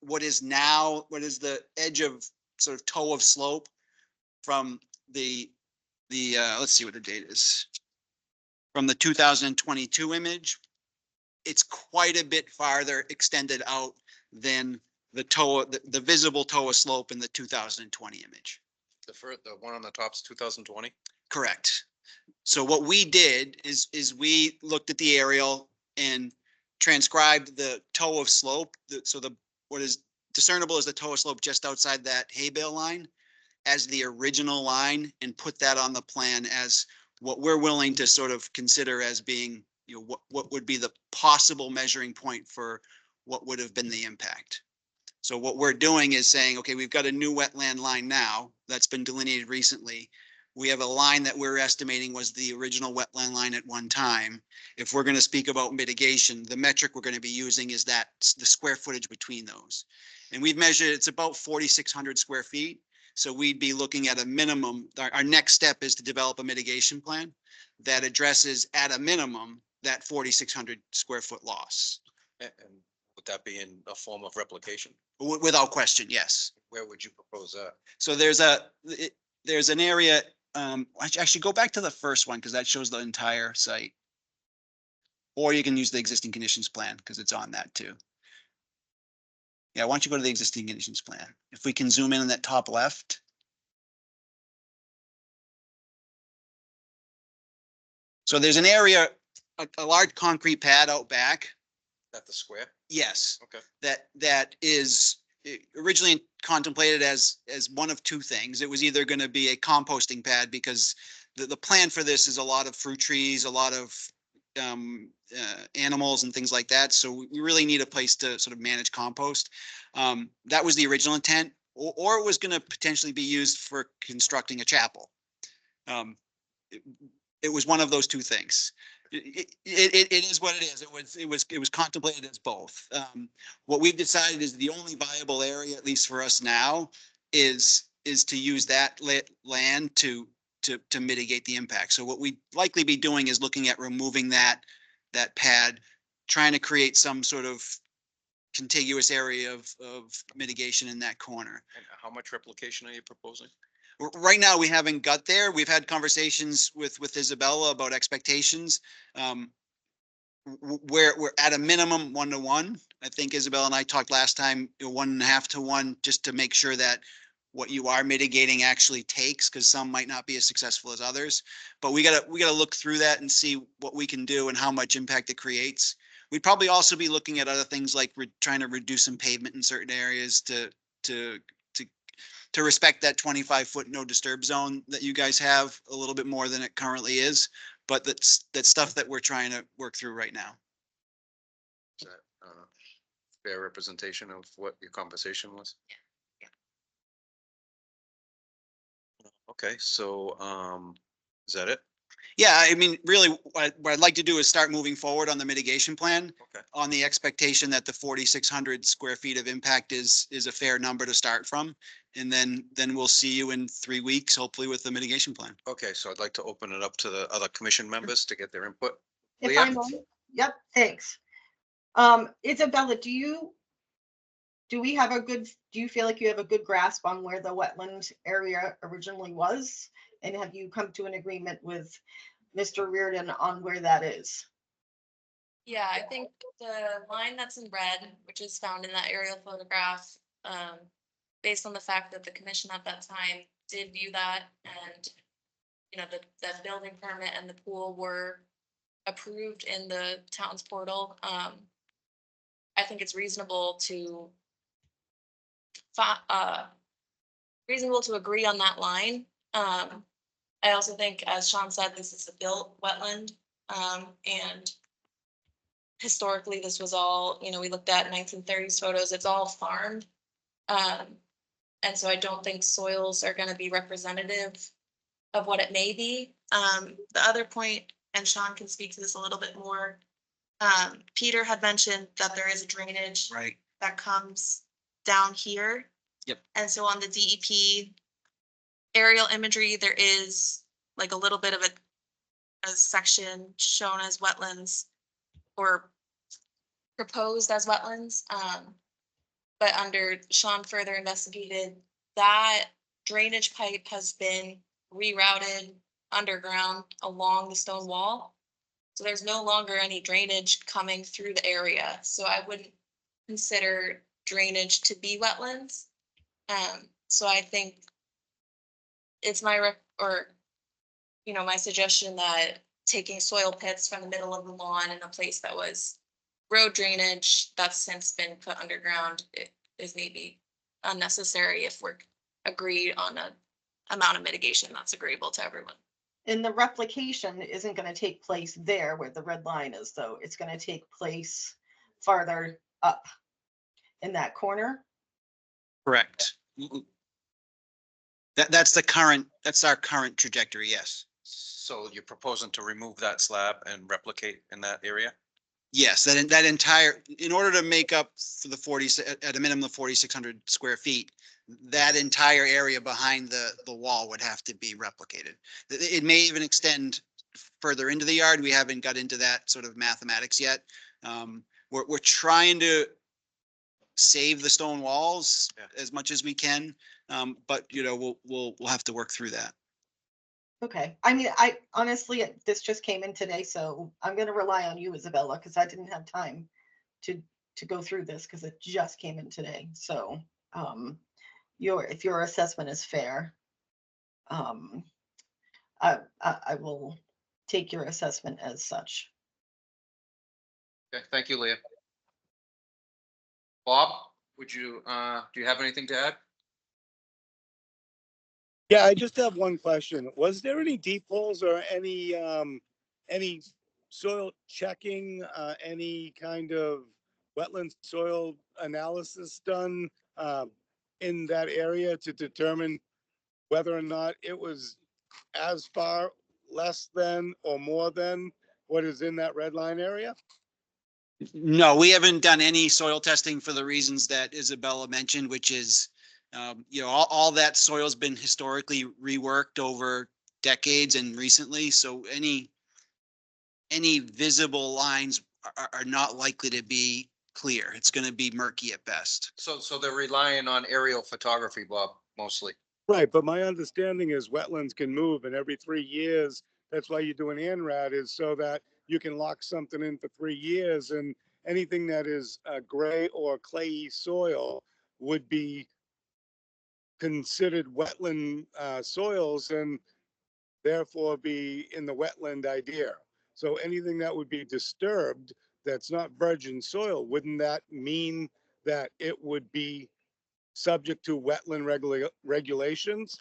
what is the edge of sort of toe of slope from the let's see what the date is, from the 2022 image. It's quite a bit farther extended out than the visible toe of slope in the 2020 image. The one on the top is 2020? Correct. So what we did is we looked at the aerial and transcribed the toe of slope. What is discernible is the toe of slope just outside that hay bale line as the original line, and put that on the plan as what we're willing to sort of consider as being, what would be the possible measuring point for what would have been the impact. So what we're doing is saying, okay, we've got a new wetland line now that's been delineated recently. We have a line that we're estimating was the original wetland line at one time. If we're going to speak about mitigation, the metric we're going to be using is the square footage between those. And we've measured, it's about 4,600 square feet. So we'd be looking at a minimum. Our next step is to develop a mitigation plan that addresses at a minimum that 4,600 square foot loss. And would that be in a form of replication? Without question, yes. Where would you propose that? So there's an area, actually go back to the first one because that shows the entire site. Or you can use the existing conditions plan because it's on that too. Yeah, why don't you go to the existing conditions plan? If we can zoom in on that top left. So there's an area, a large concrete pad out back. At the square? Yes. Okay. That is originally contemplated as one of two things. It was either going to be a composting pad because the plan for this is a lot of fruit trees, a lot of animals and things like that. So we really need a place to sort of manage compost. That was the original intent, or it was going to potentially be used for constructing a chapel. It was one of those two things. It is what it is. It was contemplated as both. What we've decided is the only viable area, at least for us now, is to use that land to mitigate the impact. So what we'd likely be doing is looking at removing that pad, trying to create some sort of contiguous area of mitigation in that corner. And how much replication are you proposing? Right now, we haven't got there. We've had conversations with Isabella about expectations. We're at a minimum 1-to-1. I think Isabella and I talked last time, 1.5 to 1, just to make sure that what you are mitigating actually takes, because some might not be as successful as others. But we gotta look through that and see what we can do and how much impact it creates. We'd probably also be looking at other things like trying to reduce some pavement in certain areas to respect that 25-foot no disturb zone that you guys have a little bit more than it currently is. But that's stuff that we're trying to work through right now. Is that fair representation of what your conversation was? Yeah. Okay, so is that it? Yeah, I mean, really, what I'd like to do is start moving forward on the mitigation plan. Okay. On the expectation that the 4,600 square feet of impact is a fair number to start from. And then we'll see you in 3 weeks, hopefully with the mitigation plan. Okay, so I'd like to open it up to the other commission members to get their input. If Leah? I'm on, yep, thanks. Isabella, do we have a good, do you feel like you have a good grasp on where the wetland area originally was? And have you come to an agreement with Mr. Reardon on where that is? Yeah, I think the line that's in red, which is found in that aerial photograph, based on the fact that the commission at that time did view that and, you know, the building permit and the pool were approved in the town's portal, I think it's reasonable to reasonable to agree on that line. I also think, as Sean said, this is a built wetland, and historically, this was all, you know, we looked at 1930s photos, it's all farmed. And so I don't think soils are gonna be representative of what it may be. The other point, and Sean can speak to this a little bit more, Peter had mentioned that there is a drainage Right. that comes down here. Yep. And so on the DEP aerial imagery, there is like a little bit of a section shown as wetlands or proposed as wetlands. But under Sean further investigated, that drainage pipe has been rerouted underground along the stone wall. So there's no longer any drainage coming through the area. So I wouldn't consider drainage to be wetlands. So I think it's my my suggestion that taking soil pits from the middle of the lawn in a place that was road drainage that's since been put underground is maybe unnecessary if we're agreed on a amount of mitigation that's agreeable to everyone. And the replication isn't gonna take place there where the red line is, though. It's gonna take place farther up in that corner. Correct. That's our current trajectory, yes. So you're proposing to remove that slab and replicate in that area? Yes, that entire, in order to make up for the 40, at a minimum of 4,600 square feet, that entire area behind the wall would have to be replicated. It may even extend further into the yard. We haven't got into that sort of mathematics yet. We're trying to save the stone walls as much as we can, but you know, we'll have to work through that. Okay, I mean, I honestly, this just came in today, so I'm gonna rely on you, Isabella, because I didn't have time to go through this because it just came in today. So if your assessment is fair, I will take your assessment as such. Okay, thank you, Leah. Bob, would you, do you have anything to add? Yeah, I just have one question. Was there any deep holes or any soil checking, any kind of wetland soil analysis done in that area to determine whether or not it was as far less than or more than what is in that red line area? No, we haven't done any soil testing for the reasons that Isabella mentioned, which is, you know, all that soil's been historically reworked over decades and recently. So any visible lines are not likely to be clear. It's going to be murky at best. So they're relying on aerial photography, Bob, mostly. Right, but my understanding is wetlands can move, and every 3 years, that's why you do an ANRAD, is so that you can lock something in for 3 years, and anything that is gray or clayey soil would be considered wetland soils and therefore be in the wetland idea. So anything that would be disturbed that's not virgin soil, wouldn't that mean that it would be subject to wetland regulations?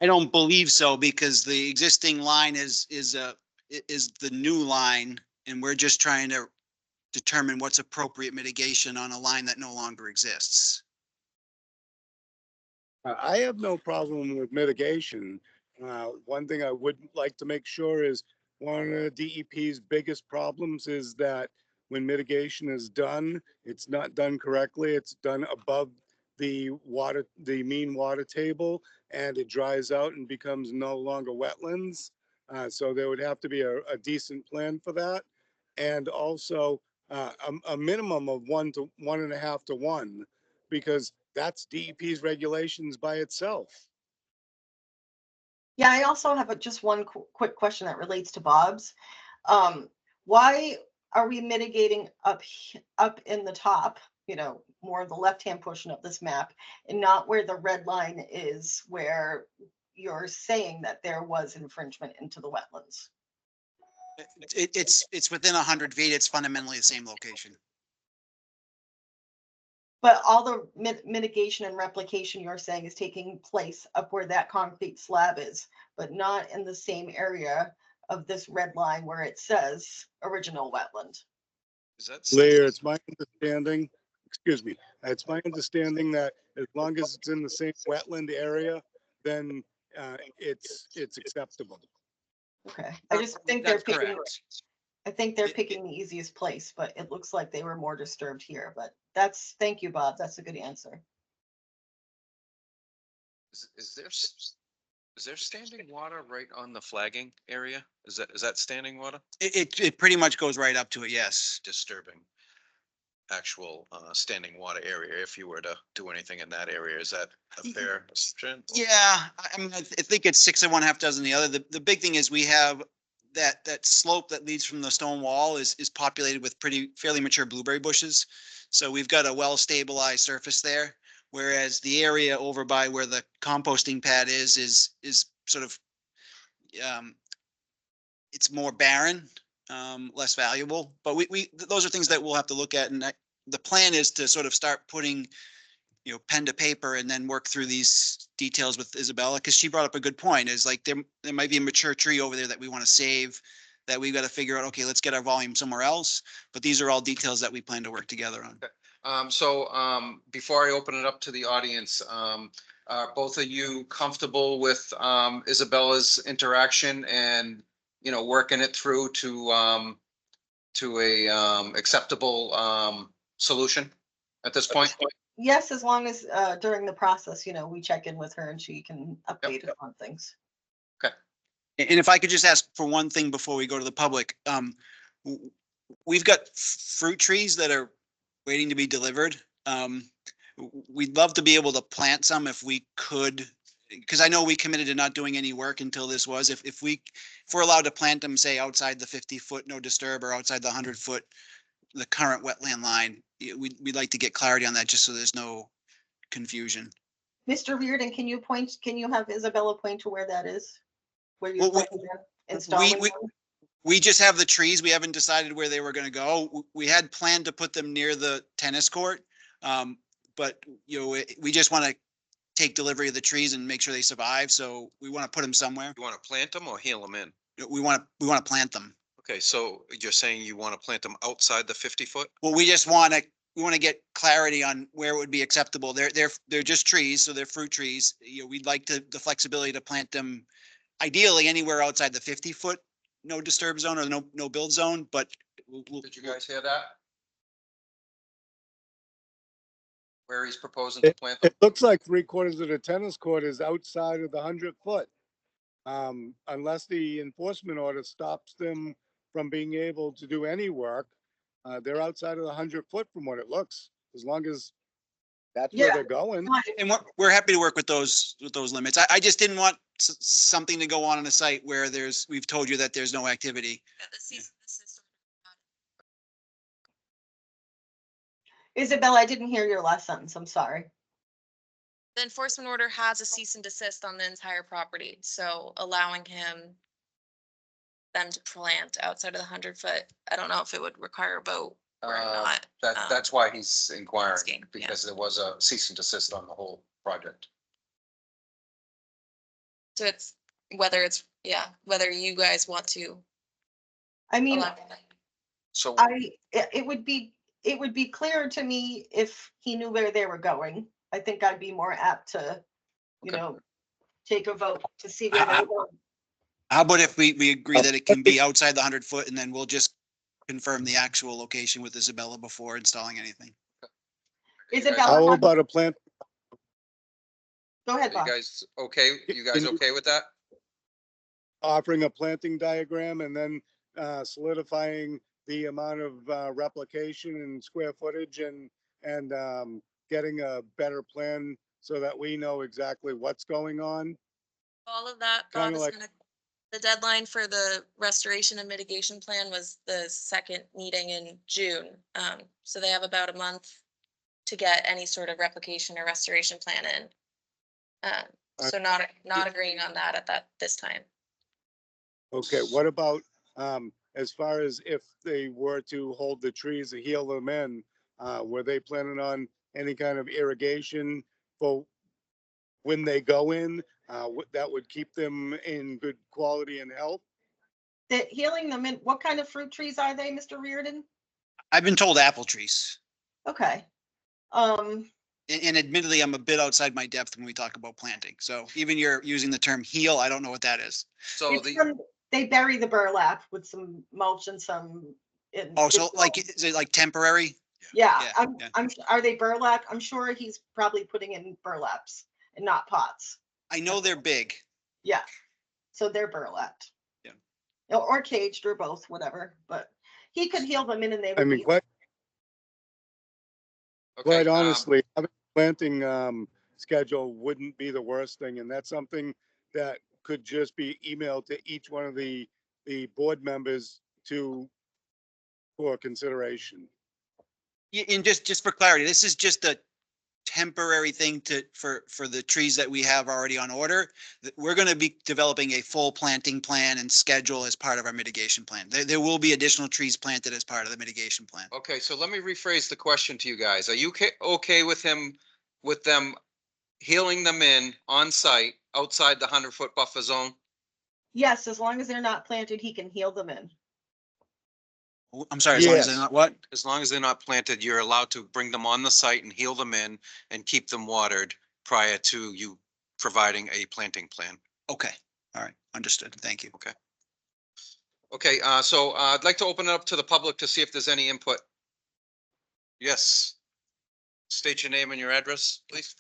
I don't believe so, because the existing line is the new line, and we're just trying to determine what's appropriate mitigation on a line that no longer exists. I have no problem with mitigation. One thing I would like to make sure is one of the DEP's biggest problems is that when mitigation is done, it's not done correctly. It's done above the water, the mean water table, and it dries out and becomes no longer wetlands. So there would have to be a decent plan for that. And also a minimum of 1 to 1.5 to 1, because that's DEP's regulations by itself. Yeah, I also have just one quick question that relates to Bob's. Why are we mitigating up in the top, more the left-hand portion of this map, and not where the red line is, where you're saying that there was infringement into the wetlands? It's within 100 feet. It's fundamentally the same location. But all the mitigation and replication you're saying is taking place up where that concrete slab is, but not in the same area of this red line where it says original wetland. Is that Leah, it's my understanding, excuse me, it's my understanding that as long as it's in the same wetland area, then it's acceptable. Okay, I just think they're That's picking, correct. I think they're picking the easiest place, but it looks like they were more disturbed here, but thank you, Bob. That's a good answer. Is there standing water right on the flagging area? Is that standing water? It pretty much goes right up to it. Yes. Disturbing actual standing water area if you were to do anything in that area. Is that a fair assumption? Yeah, I mean, I think it's 6 and 1/2 dozen the other. The big thing is we have that slope that leads from the stone wall is populated with fairly mature blueberry bushes. So we've got a well stabilized surface there. Whereas the area over by where the composting pad is sort of, it's more barren, less valuable. But those are things that we'll have to look at. And the plan is to sort of start putting, pen to paper and then work through these details with Isabella, because she brought up a good point, is like there might be a mature tree over there that we want to save, that we've got to figure out, okay, let's get our volume somewhere else. But these are all details that we plan to work together on. Before I open it up to the audience, are both of you comfortable with Isabella's interaction and, working it through to a acceptable solution at this point? Yes, as long as during the process, we check in with her and she can update us on things. And if I could just ask for one thing before we go to the public, we've got fruit trees that are waiting to be delivered. We'd love to be able to plant some if we could, because I know we committed to not doing any work until this was. If we're allowed to plant them, say outside the 50-foot no disturb or outside the 100-foot, the current wetland line, we'd like to get clarity on that just so there's no confusion. Mr. Reardon, can you have Isabella point to where that is? Where you're Well, installing them? We just have the trees. We haven't decided where they were going to go. We had planned to put them near the tennis court. But we just want to take delivery of the trees and make sure they survive. So we want to put them somewhere. You want to plant them or heal them in? We want to plant them. Okay, so you're saying you want to plant them outside the 50-foot? Well, we want to get clarity on where it would be acceptable. They're just trees, so they're fruit trees. We'd like the flexibility to plant them ideally anywhere outside the 50-foot no disturb zone or no build zone, but did you guys hear that? Where he's proposing to plant them? It looks like 3/4 of the tennis court is outside of the 100-foot. Unless the enforcement order stops them from being able to do any work, they're outside of the 100-foot from what it looks, as long as that's where they're going. And we're happy to work with those limits. I just didn't want something to go on a site where we've told you that there's no activity. Isabella, I didn't hear your last sentence. I'm sorry. The enforcement order has a cease and desist on the entire property, so allowing them to plant outside of the 100-foot. I don't know if it would require a vote or not. That's why he's inquiring, asking, because there was a cease and desist on the whole project. So it's whether you guys want to. I mean, So it would be clearer to me if he knew where they were going. I think I'd be more apt to, take a vote to see where they were. How about if we agree that it can be outside the 100-foot, and then we'll just confirm the actual location with Isabella before installing anything. Isabella, How about a plant? go ahead, You Bob. guys okay? You guys Can you- okay with that? Offering a planting diagram and then solidifying the amount of replication and square footage and getting a better plan so that we know exactly what's going on. All of that, Bob, Kinda is like- gonna, the deadline for the restoration and mitigation plan was the second meeting in June. So they have about a month to get any sort of replication or restoration plan in. So not agreeing on that at this time. Okay, what about as far as if they were to hold the trees to heal them in, were they planning on any kind of irrigation for when they go in, that would keep them in good quality and health? The healing them in, what kind of fruit trees are they, Mr. Reardon? I've been told apple trees. Okay. And admittedly, I'm a bit outside my depth when we talk about planting. So even you're using the term heal, I don't know what that is. So It's the, from, they bury the burlap with some mulch and some. Oh, so like, is it like temporary? Yeah, Yeah, I'm, yeah. are they burlap? I'm sure he's probably putting in burlaps and not pots. I know they're big. Yeah, so they're burlapped. Yeah. Or caged or both, whatever, but he could heal them in and they I would mean, be. quite okay, honestly, having a planting schedule wouldn't be the worst thing, and that's something that could just be emailed to each one of the board members for consideration. And just for clarity, this is just a temporary thing for the trees that we have already on order. We're going to be developing a full planting plan and schedule as part of our mitigation plan. There will be additional trees planted as part of the mitigation plan. okay, so let me rephrase the question to you guys. Are you okay with them healing them in on site outside the 100-foot buffer zone? Yes, as long as they're not planted, he can heal them in. I'm sorry, as long as they're Yes. not what? As long as they're not planted, you're allowed to bring them on the site and heal them in and keep them watered prior to you providing a planting plan. Okay, all right, understood. Thank you. Okay, so I'd like to open it up to the public to see if there's any input. Yes. State your name and your address, please.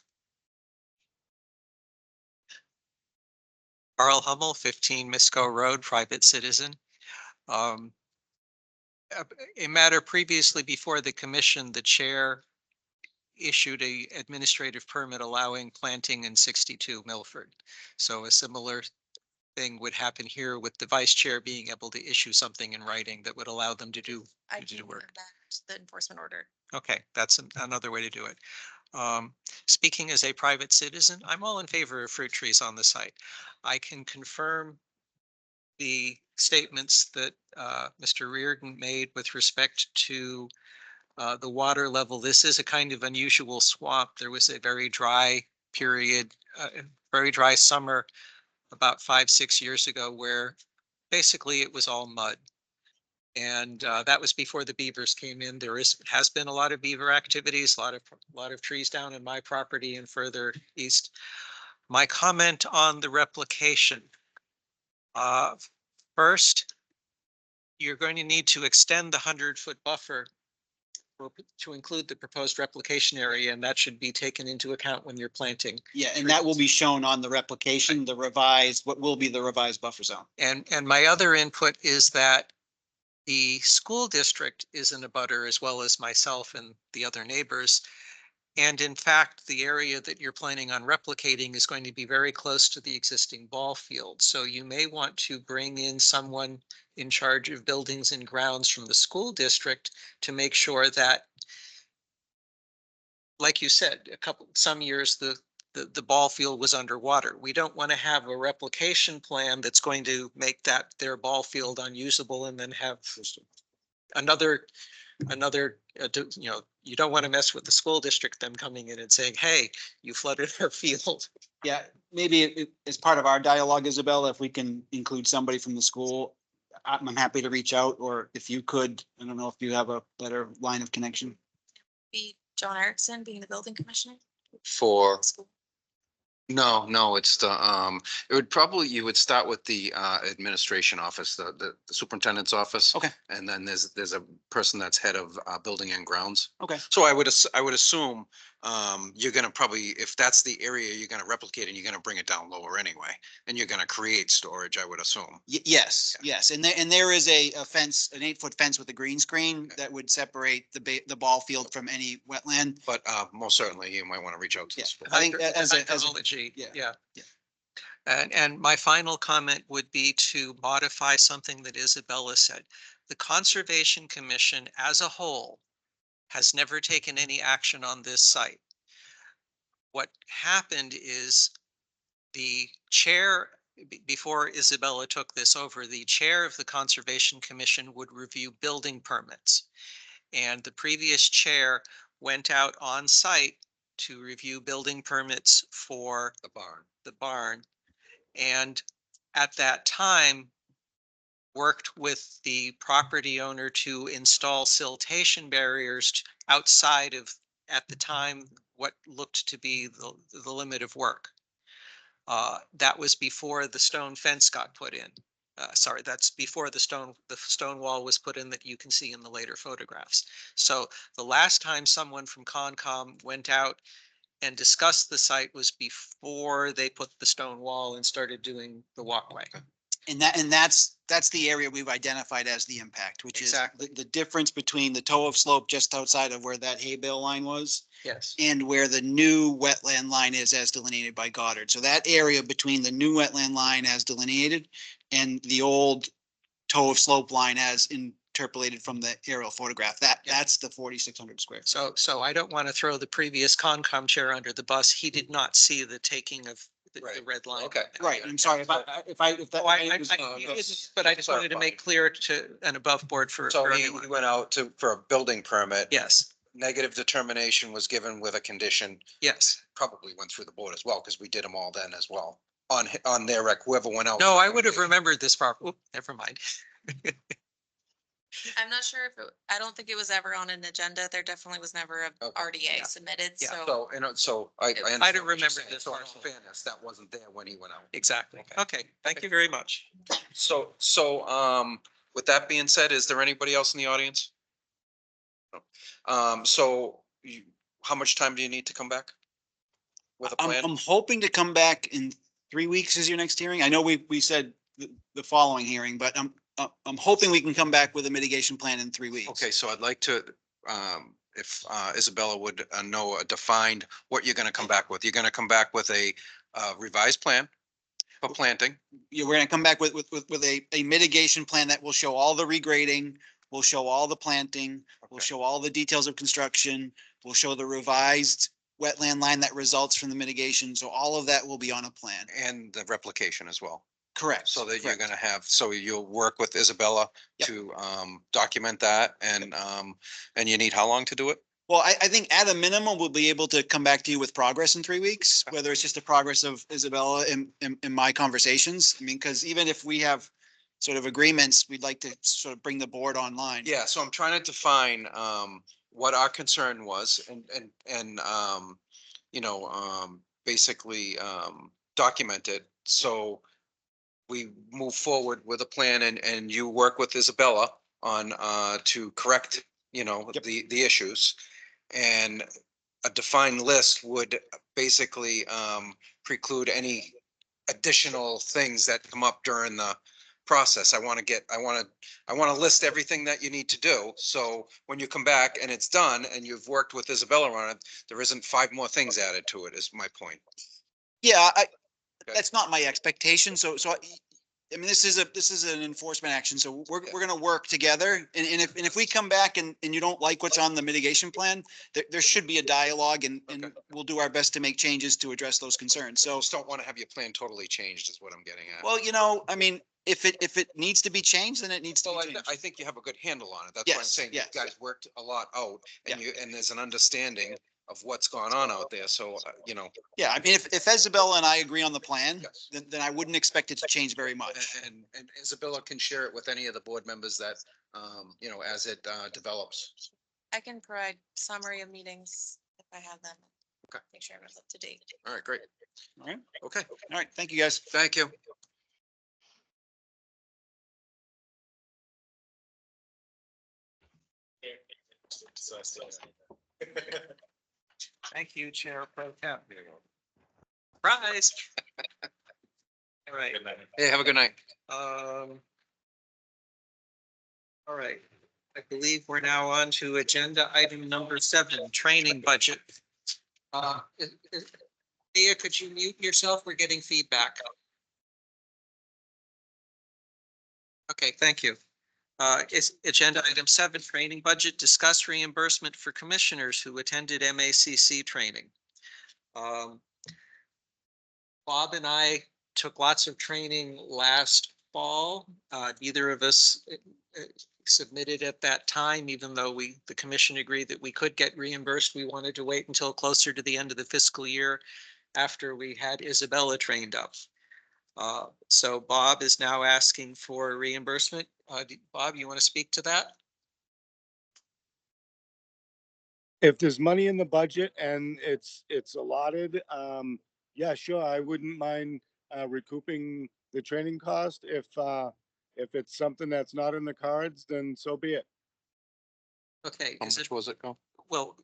Carl Hummel, 15 Misco Road, private citizen. A matter previously before the commission, the chair issued a administrative permit allowing planting in 62 Milford. So a similar thing would happen here with the vice chair being able to issue something in writing that would allow them to do I to can work. amend the enforcement order. Okay, that's another way to do it. Speaking as a private citizen, I'm all in favor of fruit trees on the site. I can confirm the statements that Mr. Reardon made with respect to the water level. This is a kind of unusual swamp. There was a very dry period, very dry summer about 5-6 years ago where basically it was all mud. And that was before the beavers came in. There has been a lot of beaver activities, a lot of trees down in my property and further east. My comment on the replication. First, you're going to need to extend the 100-foot buffer to include the proposed replication area, and that should be taken into account when you're planting. Yeah, and that will be shown on the replication, the revised, what will be the revised buffer zone. And my other input is that the school district is in a butter as well as myself and the other neighbors. And in fact, the area that you're planning on replicating is going to be very close to the existing ball field. So you may want to bring in someone in charge of buildings and grounds from the school district to make sure that, like you said, some years the ball field was underwater. We don't want to have a replication plan that's going to make their ball field unusable and then have another, you don't want to mess with the school district, them coming in and saying, hey, you flooded our field. Yeah, maybe as part of our dialogue, Isabella, if we can include somebody from the school, I'm happy to reach out, or if you could, I don't know if you have a better line of connection. Be John Erickson being the building commissioner. For, School. No, it's it would probably, you would start with the administration office, the superintendent's office. Okay. And then there's a person that's head of building and grounds. Okay. So I would assume you're gonna probably, if that's the area you're gonna replicate, and you're gonna bring it down lower anyway, and you're gonna create storage, I would assume. Yes, yes. And there is a fence, an 8-foot fence with a green screen that would separate the ball field from any wetland. But most certainly you might want to reach out to the Yeah. school. I think as a, Hydrology, yeah. yeah. Yeah. And my final comment would be to modify something that Isabella said. The Conservation Commission as a whole has never taken any action on this site. What happened is the chair, before Isabella took this over, the chair of the Conservation Commission would review building permits. And the previous chair went out on site to review building permits for the barn. And at that time, worked with the property owner to install siltation barriers outside of, at the time, what looked to be the limit of work. That was before the stone fence got put in. Sorry, that's before the stone wall was put in that you can see in the later photographs. So the last time someone from Concom went out and discussed the site was before they put the stone wall and started doing the walkway. And that's the area we've identified as the impact, which is Exactly. the difference between the toe of slope just outside of where that hay bale line was Yes. and where the new wetland line is as delineated by Goddard. So that area between the new wetland line as delineated and the old toe of slope line as interpolated from the aerial photograph, that's the 4,600 square. So I don't want to throw the previous Concom chair under the bus. He did not see the taking of the Right. red line. Okay. Right, I'm sorry if that. Oh, he didn't, but I just wanted to make clear to an above board for So he everyone. went out for a building permit. Yes, Negative determination was given with a condition, yes. probably went through the board as well, because we did them all then as well. On their rec, whoever went out. No, I would have remembered this proper. Never mind. I'm not sure if I don't think it was ever on an agenda. There definitely was never a Okay. RDA Yeah. submitted, Yeah. so. So, so I. I don't understand what you're remember saying. this So in also. fairness, that wasn't there when he went out. Exactly. Okay. Okay, thank you very much. So, with that being said, is there anybody else in the audience? No. So how much time do you need to come back? With a plan? I'm hoping to come back in 3 weeks is your next hearing. I know we said the following hearing, but I'm hoping we can come back with a mitigation plan in 3 weeks. Okay, so I'd like to, if Isabella would know, defined what you're gonna come back with. You're gonna come back with a revised plan for planting. Yeah, we're gonna come back with a mitigation plan that will show all the regrading, will show all the planting, will Okay. show all the details of construction, will show the revised wetland line that results from the mitigation. So all of that will be on a plan. And the replication as well. Correct. So that you're correct. gonna have, so you'll work with Isabella Yep. to document that, and you need how long to do it? Well, I think at a minimum, we'll be able to come back to you with progress in 3 weeks, whether it's just the progress of Isabella and my conversations. I mean, because even if we have sort of agreements, we'd like to sort of bring the board online. Yeah, so I'm trying to define what our concern was and basically document it. So we move forward with a plan, and you work with Isabella on to correct, Yep. the issues. And a defined list would basically preclude any additional things that come up during the process. I want to list everything that you need to do. So when you come back and it's done and you've worked with Isabella on it, there isn't 5 more things added to it, is my point. Yeah, Okay. that's not my expectation. So I mean, this is an enforcement action. So we're gonna work together. And if we come back and you don't like what's on the mitigation plan, there should be a dialogue and Okay. we'll do our best to make changes to address those concerns. I So, just don't want to have your plan totally changed, is what I'm getting at. well, I mean, if it needs to be changed, then it needs to Well, be changed. I think you have a good handle on it. That's why I'm Yes, saying you yes. guys worked a lot out, and Yeah. and there's an understanding of what's gone on out there. So, Yeah, I mean, if Isabella and I agree on the plan, Yes. then I wouldn't expect it to change very much. and Isabella can share it with any of the board members that, as it develops. I can provide summary of meetings if I have them. make sure everyone's up to date. All right, great. All right, Okay, all right, thank you, guys. thank you. Thank you, Chair Pro Tem. Rise. All right. Hey, have a good night. All right, I believe we're now on to agenda item number 7, training budget. Leah, could you mute yourself? We're getting feedback. Okay, thank you. Is agenda item 7, training budget, discuss reimbursement for commissioners who attended MACC training. Bob and I took lots of training last fall. Neither of us submitted at that time, even though the commission agreed that we could get reimbursed. We wanted to wait until closer to the end of the fiscal year after we had Isabella trained up. So Bob is now asking for reimbursement. Bob, you want to speak to that? If there's money in the budget and it's allotted, yeah, sure, I wouldn't mind recouping the training cost. If it's something that's not in the cards, then so be it. Okay, How much was it go? well,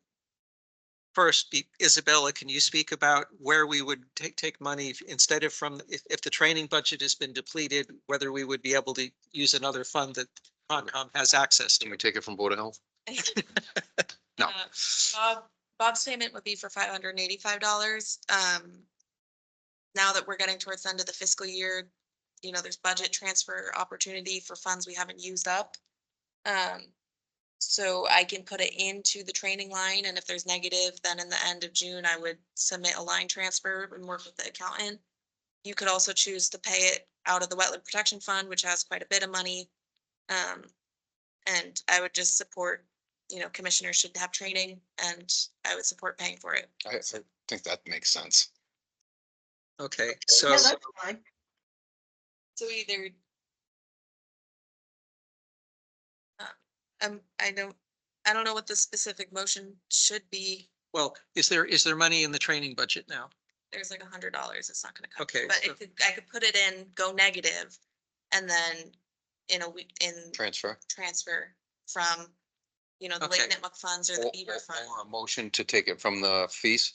first, Isabella, can you speak about where we would take money instead of from, if the training budget has been depleted, whether we would be able to use another fund that Concom has access Can to? we take it from Board of Health? No. Bob's payment would be for $585. Now that we're getting towards the end of the fiscal year, there's budget transfer opportunity for funds we haven't used up. So I can put it into the training line, and if there's negative, then in the end of June, I would submit a line transfer and work with the accountant. You could also choose to pay it out of the Wetland Protection Fund, which has quite a bit of money. And I would just support, commissioners should have training, and I would support paying for it. I think that makes sense. Okay, Yeah, so, that's fine. So either. I don't know what the specific motion should be. well, is there money in the training budget now? There's like $100. It's not gonna come. Okay, But so- I could put it in, go negative, and then in Transfer. transfer from, the Okay. Lake Nipmuc funds or the Beaver fund. Or a motion to take it from the fees?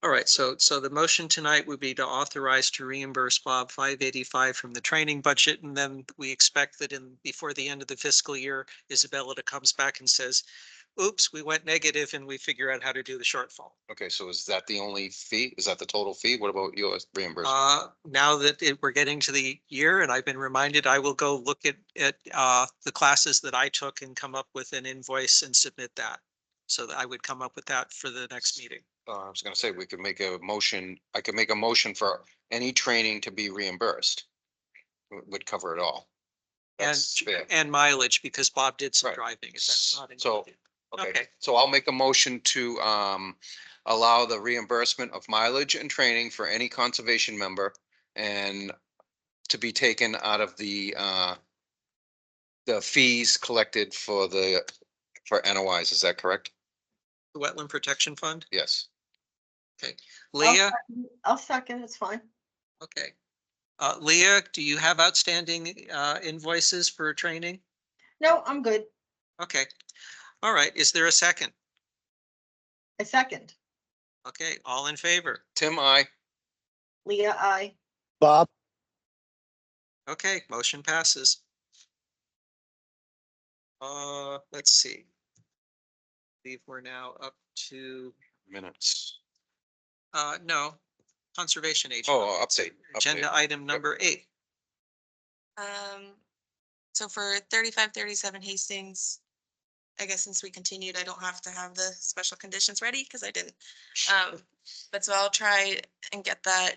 All right, so the motion tonight would be to authorize to reimburse Bob $585 from the training budget, and then we expect that before the end of the fiscal year, Isabella comes back and says, oops, we went negative, and we figure out how to do the shortfall. Okay, so is that the only fee? Is that the total fee? What about yours reimbursement? Now that we're getting to the year, and I've been reminded, I will go look at the classes that I took and come up with an invoice and submit that. So that I would come up with that for the next meeting. I was gonna say, we could make a motion, I could make a motion for any training to be reimbursed. Would cover it all. That's fair. And mileage, because Bob did some Right. driving. If that's not So, included. okay, Okay. so I'll make a motion to allow the reimbursement of mileage and training for any conservation member and to be taken out of the fees collected for NOIs, is that correct? The Wetland Protection Fund? Yes. Okay. Leah? I'll second, it's fine. Okay. Leah, do you have outstanding invoices for training? No, I'm good. Okay. All right. Is there a second? I second. Okay. All in favor? Tim, I. Leah, I. Bob, Okay. Motion passes. Let's see. I believe we're now up to, Minutes. no, Conservation Agent. Oh, update. Agenda item number 8. So for 3537 Hastings, I guess since we continued, I don't have to have the special conditions ready because I didn't. But so I'll try and get that.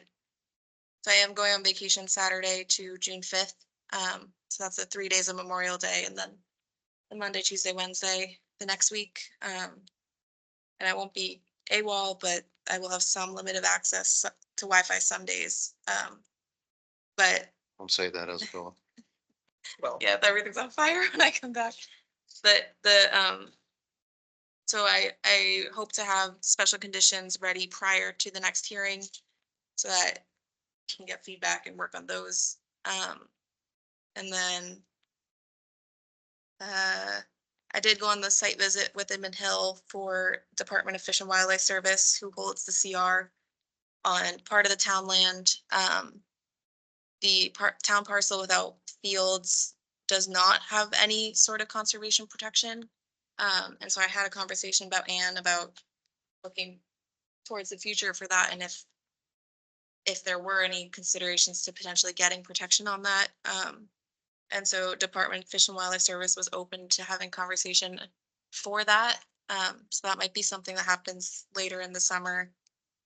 So I am going on vacation Saturday to June 5th. So that's the 3 days of Memorial Day, and then the Monday, Tuesday, Wednesday, the next week. And I won't be AWOL, but I will have some limited access to Wi-Fi some days. But Don't say that as a Well, yeah, everything's on fire when I come back. But So I hope to have special conditions ready prior to the next hearing so that we can get feedback and work on those. And then I did go on the site visit with Inman Hill for Department of Fish and Wildlife Service, who holds the CR on part of the town land. The town parcel without fields does not have any sort of conservation protection. And so I had a conversation about Anne about looking towards the future for that, and if there were any considerations to potentially getting protection on that. And so Department of Fish and Wildlife Service was open to having conversation for that. So that might be something that happens later in the summer.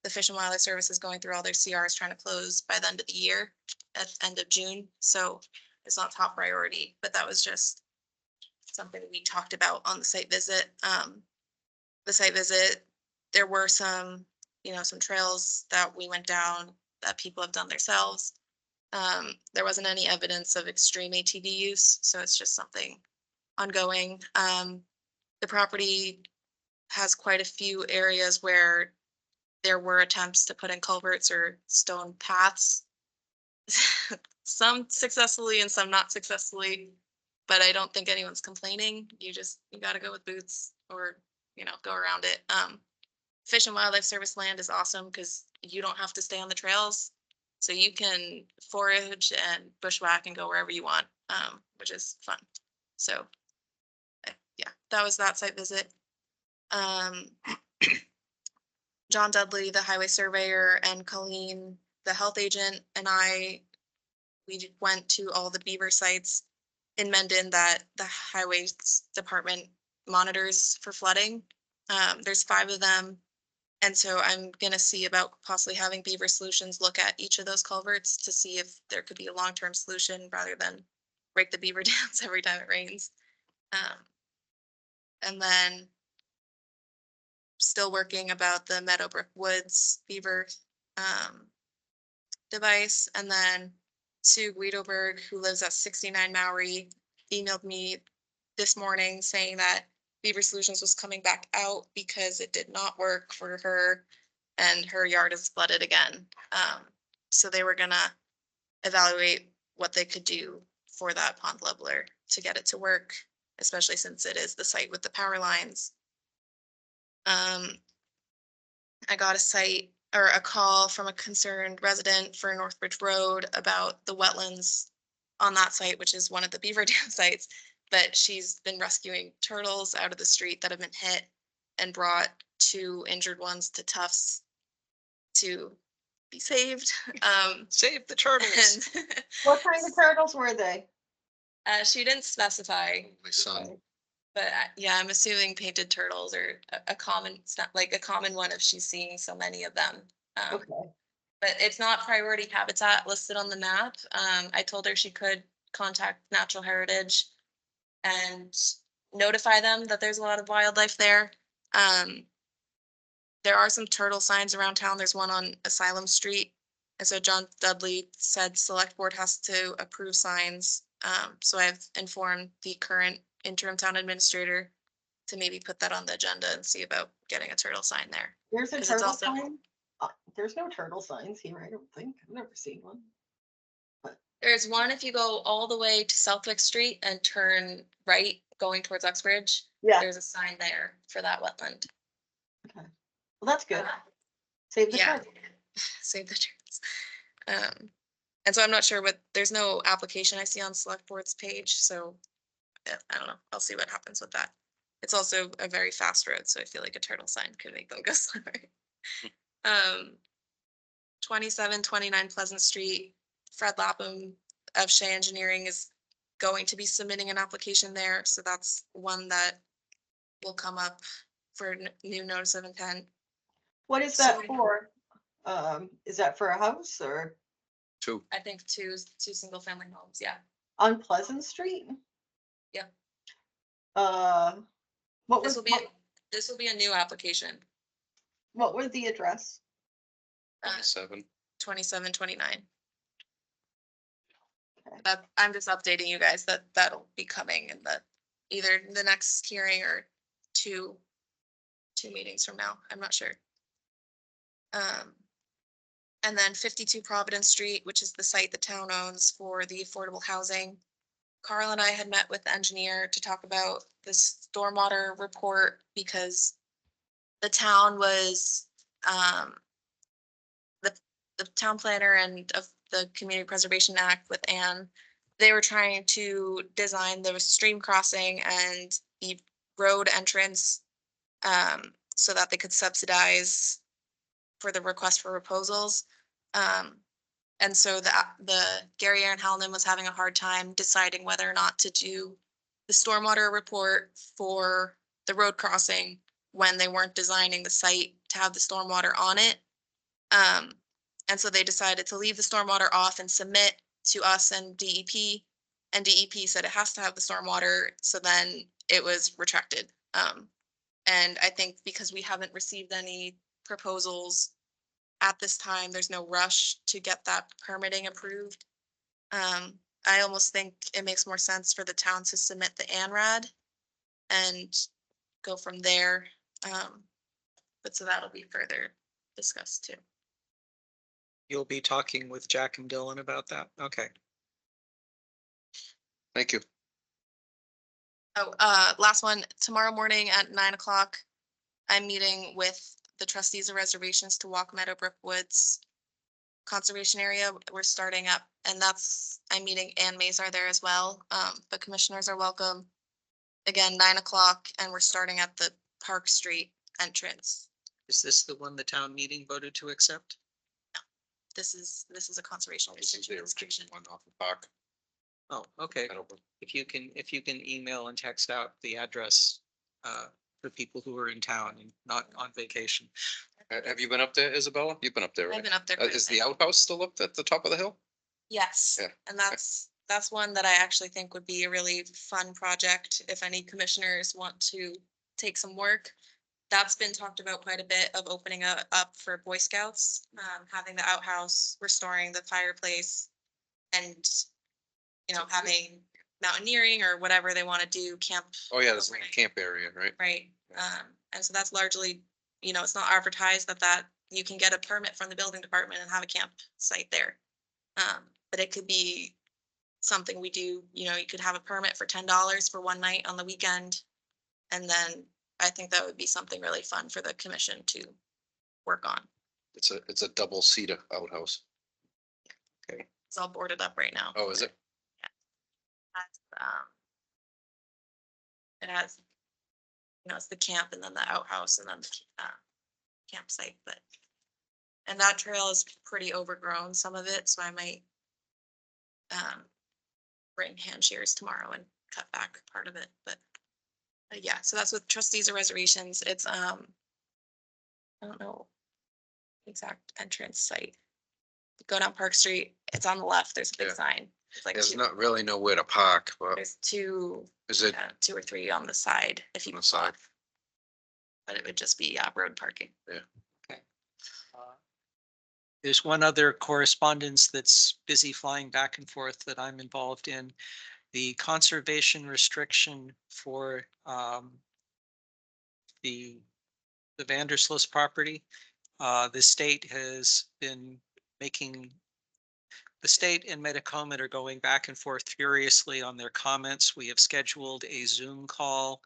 The Fish and Wildlife Service is going through all their CRs, trying to close by the end of the year, at the end of June. So it's not top priority, but that was just something we talked about on the site visit. The site visit, there were some, some trails that we went down that people have done themselves. There wasn't any evidence of extreme ATV use, so it's just something ongoing. The property has quite a few areas where there were attempts to put in culverts or stone paths. Some successfully and some not successfully, but I don't think anyone's complaining. You got to go with boots or, go around it. Fish and Wildlife Service land is awesome because you don't have to stay on the trails. So you can forage and bushwhack and go wherever you want, which is fun. So yeah, that was that site visit. John Dudley, the highway surveyor, and Colleen, the health agent, and we went to all the beaver sites in Mendon that the highways department monitors for flooding. There's 5 of them. And so I'm going to see about possibly having Beaver Solutions look at each of those culverts to see if there could be a long-term solution rather than break the beaver dams every time it rains. And then still working about the Meadowbrook Woods beaver device. And then Sue Guidoberg, who lives at 69 Maury, emailed me this morning saying that Beaver Solutions was coming back out because it did not work for her and her yard is flooded again. So they were gonna evaluate what they could do for that pond leveler to get it to work, especially since it is the site with the power lines. I got a call from a concerned resident for Northbridge Road about the wetlands on that site, which is one of the beaver dam sites. But she's been rescuing turtles out of the street that have been hit and brought 2 injured ones to Tufts to be saved. Save the turtles. And What kind of turtles were they? she didn't specify, My son. but yeah, I'm assuming painted turtles are a common, it's not like a common one if she's seeing so many of them. Okay. But it's not priority habitat listed on the map. I told her she could contact Natural Heritage and notify them that there's a lot of wildlife there. There are some turtle signs around town. There's one on Asylum Street. And so John Dudley said select board has to approve signs. So I've informed the current interim town administrator to maybe put that on the agenda and see about getting a turtle sign there. There's a 'Cause it's turtle also- sign? There's no turtle signs here, I don't think. I've never seen one. There's one if you go all the way to Southwick Street and turn right going towards Uxbridge. Yeah. There's a sign there for that wetland. Okay. Well, that's good. Save the Yeah. turtle. Save the turtles. And so I'm not sure there's no application I see on select board's page, so I don't know. I'll see what happens with that. It's also a very fast road, so I feel like a turtle sign could make them go slower. 2729 Pleasant Street, Fred Lapham of Shea Engineering is going to be submitting an application there, so that's one that will come up for new notice of intent. What is that for? Is that for a house or 2. I think two single family homes, yeah. on Pleasant Street? Yeah. What This was, this will be a new application. what was the address? 7. 2729. Okay. I'm just updating you guys that that'll be coming in either the next hearing or 2 2 meetings from now. I'm not sure. And then 52 Providence Street, which is the site the town owns for the affordable housing. Carl and I had met with the engineer to talk about this stormwater report because the town was, the town planner and of the Community Preservation Act with Anne, they were trying to design the stream crossing and the road entrance so that they could subsidize for the request for proposals. And so the Gary Aaron Hallinan was having a hard time deciding whether or not to do the stormwater report for the road crossing when they weren't designing the site to have the stormwater on it. And so they decided to leave the stormwater off and submit to us and DEP. And DEP said it has to have the stormwater, so then it was retracted. And I think because we haven't received any proposals at this time, there's no rush to get that permitting approved. I almost think it makes more sense for the town to submit the ANRAD and go from there. But so that'll be further discussed too. You'll be talking with Jack and Dylan about that? Okay. Thank you. Oh, last one, tomorrow morning at 9 o'clock, I'm meeting with the trustees of reservations to walk Meadowbrook Woods conservation area. We're starting up, and I'm meeting Ann Mazar there as well. But commissioners are welcome. Again, 9 o'clock, and we're starting at the Park Street entrance. Is this the one the town meeting voted to accept? This is a conservation restriction. One off the park. Oh, okay. If you can email and text out the address for people who are in town and not on vacation. Have you been up there, Isabella? You've been up there, right? I've been up there. quite a Is bit. the outhouse still up at the top of the hill? Yes, Yeah. and that's one that I actually think would be a really fun project if any commissioners want to take some work. That's been talked about quite a bit of opening up for Boy Scouts, having the outhouse, restoring the fireplace, and having mountaineering or whatever they want to do, camp. Oh yeah, there's like a camp area, right? Right, and so that's largely, it's not advertised that you can get a permit from the building department and have a campsite there. But it could be something we do, you could have a permit for $10 for one night on the weekend. And then I think that would be something really fun for the commission to work on. It's a double seater outhouse. Okay. It's all boarded up right now. Oh, is it? It has, it's the camp and then the outhouse and then the campsite, and that trail is pretty overgrown, some of it, so I might bring hand shears tomorrow and cut back part of it, but yeah, so that's with trustees of reservations. It's I don't know exact entrance site. Go down Park Street, it's on the left, there's a big Yeah. sign. It's like There's two, not really nowhere to park, but there's two, is it 2 or 3 on the side if you on the side? but it would just be road parking. There's one other correspondence that's busy flying back and forth that I'm involved in. The conservation restriction for the Vandersloot property. The state has been making, the state and Metacomet are going back and forth furiously on their comments. We have scheduled a Zoom call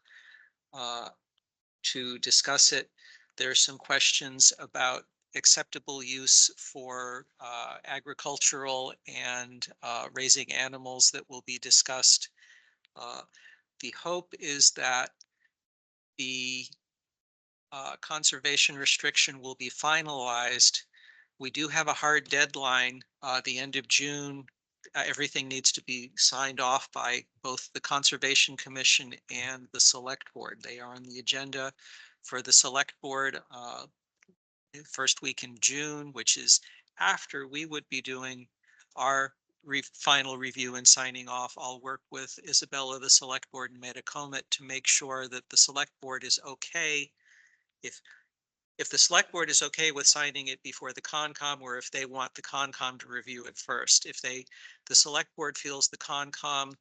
to discuss it. There are some questions about acceptable use for agricultural and raising animals that will be discussed. The hope is that the conservation restriction will be finalized. We do have a hard deadline, the end of June. Everything needs to be signed off by both the Conservation Commission and the Select Board. They are on the agenda for the Select Board first week in June, which is after we would be doing our final review and signing off. I'll work with Isabella, the Select Board, and Metacomet to make sure that the Select Board is okay. If the Select Board is okay with signing it before the Concom, or if they want the Concom to review it first. If the Select Board feels the Concom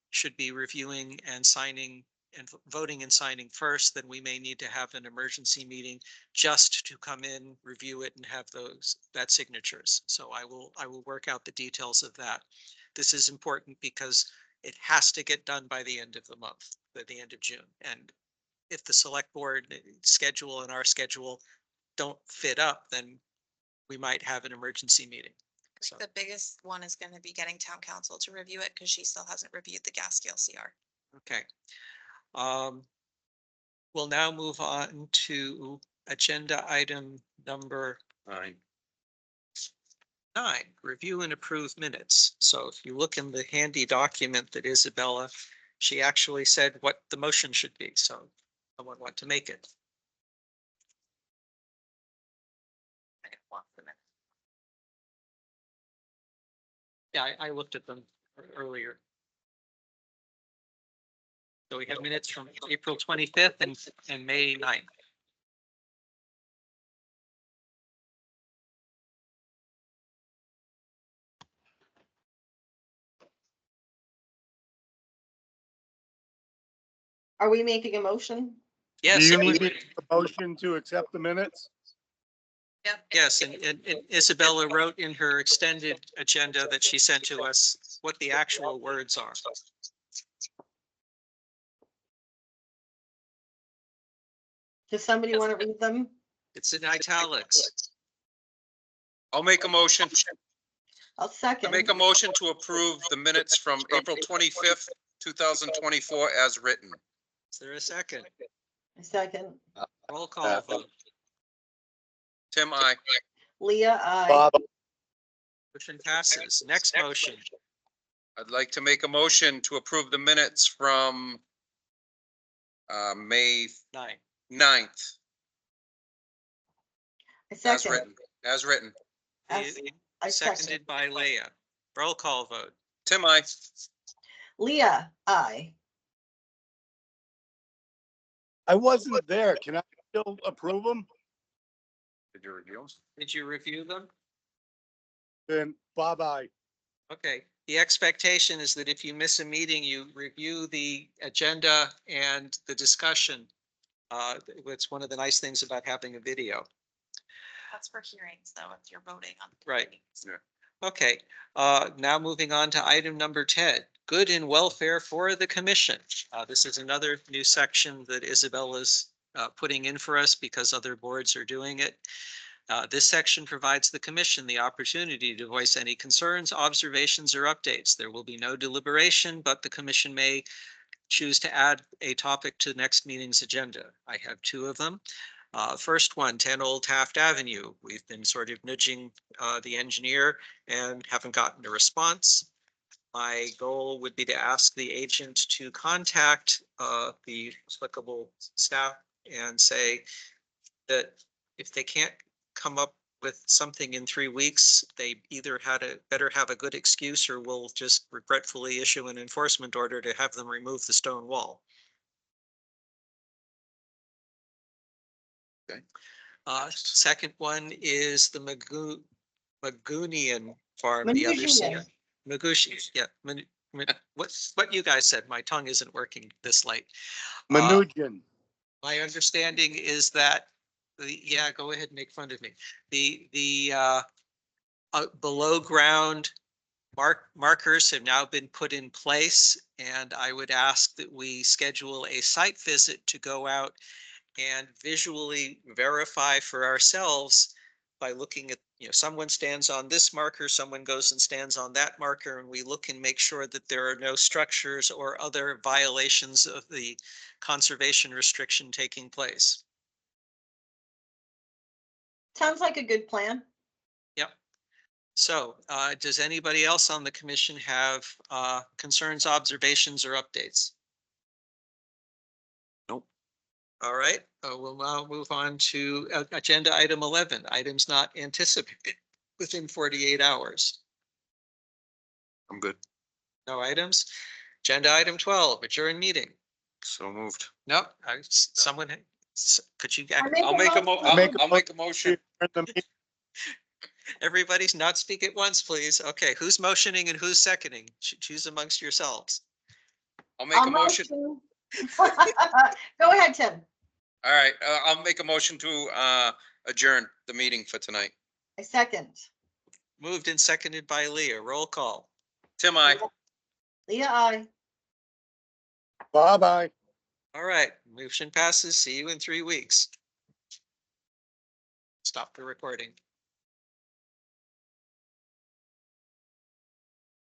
should be reviewing and signing and voting and signing first, then we may need to have an emergency meeting just to come in, review it and have that signatures. So I will work out the details of that. This is important because it has to get done by the end of the month, by the end of June. And if the select board schedule and our schedule don't fit up, then we might have an emergency meeting. So, The biggest one is going to be getting town council to review it because she still hasn't reviewed the gas scale CR. okay. We'll now move on to agenda item number 9, review and approve minutes. So if you look in the handy document that Isabella, she actually said what the motion should be. So someone want to make it. Yeah, I looked at them earlier. So we have minutes from April 25th and May 9th. Are we making a motion? Yes, Do you if you need would. a motion to accept the minutes? Yes, and Isabella wrote in her extended agenda that she sent to us what the actual words are. Does somebody want to read them? It's in italics. I'll make a motion. I'll I second. make a motion to approve the minutes from April 25th, 2024 as written. Is there a second? A second. Roll call vote. Tim, I. Leah, I. Bob, Motion passes. Next motion. I'd like to make a motion to approve the minutes from May 9. 9th I as second. written, as written. As- I second. Seconded by Leah. Roll call vote. Tim, I. Leah, I. I wasn't there. Can I still approve them? Did you review them? Did you review them? Then Bob, I. Okay, the expectation is that if you miss a meeting, you review the agenda and the discussion. It's one of the nice things about having a video. That's for hearings though, if you're voting on. Right. Yeah. Okay, now moving on to item number 10, good and welfare for the commission. This is another new section that Isabella's putting in for us because other boards are doing it. This section provides the commission the opportunity to voice any concerns, observations, or updates. There will be no deliberation, but the commission may choose to add a topic to the next meeting's agenda. I have 2 of them. First one, 10 Old Taft Avenue. We've been sort of nudging the engineer and haven't gotten a response. My goal would be to ask the agent to contact the applicable staff and say that if they can't come up with something in 3 weeks, they either better have a good excuse or we'll just regretfully issue an enforcement order to have them remove the stone wall. Okay. Second one is the Magunian farm, the other side. Magushi, yeah. What you guys said, my tongue isn't working this late. Menujan. My understanding is that, yeah, go ahead and make fun of me. The below ground markers have now been put in place, and I would ask that we schedule a site visit to go out and visually verify for ourselves by looking at, someone stands on this marker, someone goes and stands on that marker, and we look and make sure that there are no structures or other violations of the conservation restriction taking place. Sounds like a good plan. Yep. So, does anybody else on the commission have concerns, observations, or updates? Nope. All right, we'll now move on to agenda item 11, items not anticipated within 48 hours. I'm good. No items. Agenda item 12, adjourn meeting. So moved. Nope, someone, could you, I'll make a motion. everybody's not speak at once, please. Okay, who's motioning and who's seconding? Choose amongst yourselves. I'll make a motion. Go ahead, Tim. All right, I'll make a motion to adjourn the meeting for tonight. A second. Moved and seconded by Leah. Roll call. Tim, I. Leah, I. Bye-bye. All right, motion passes. See you in 3 weeks. Stop the recording.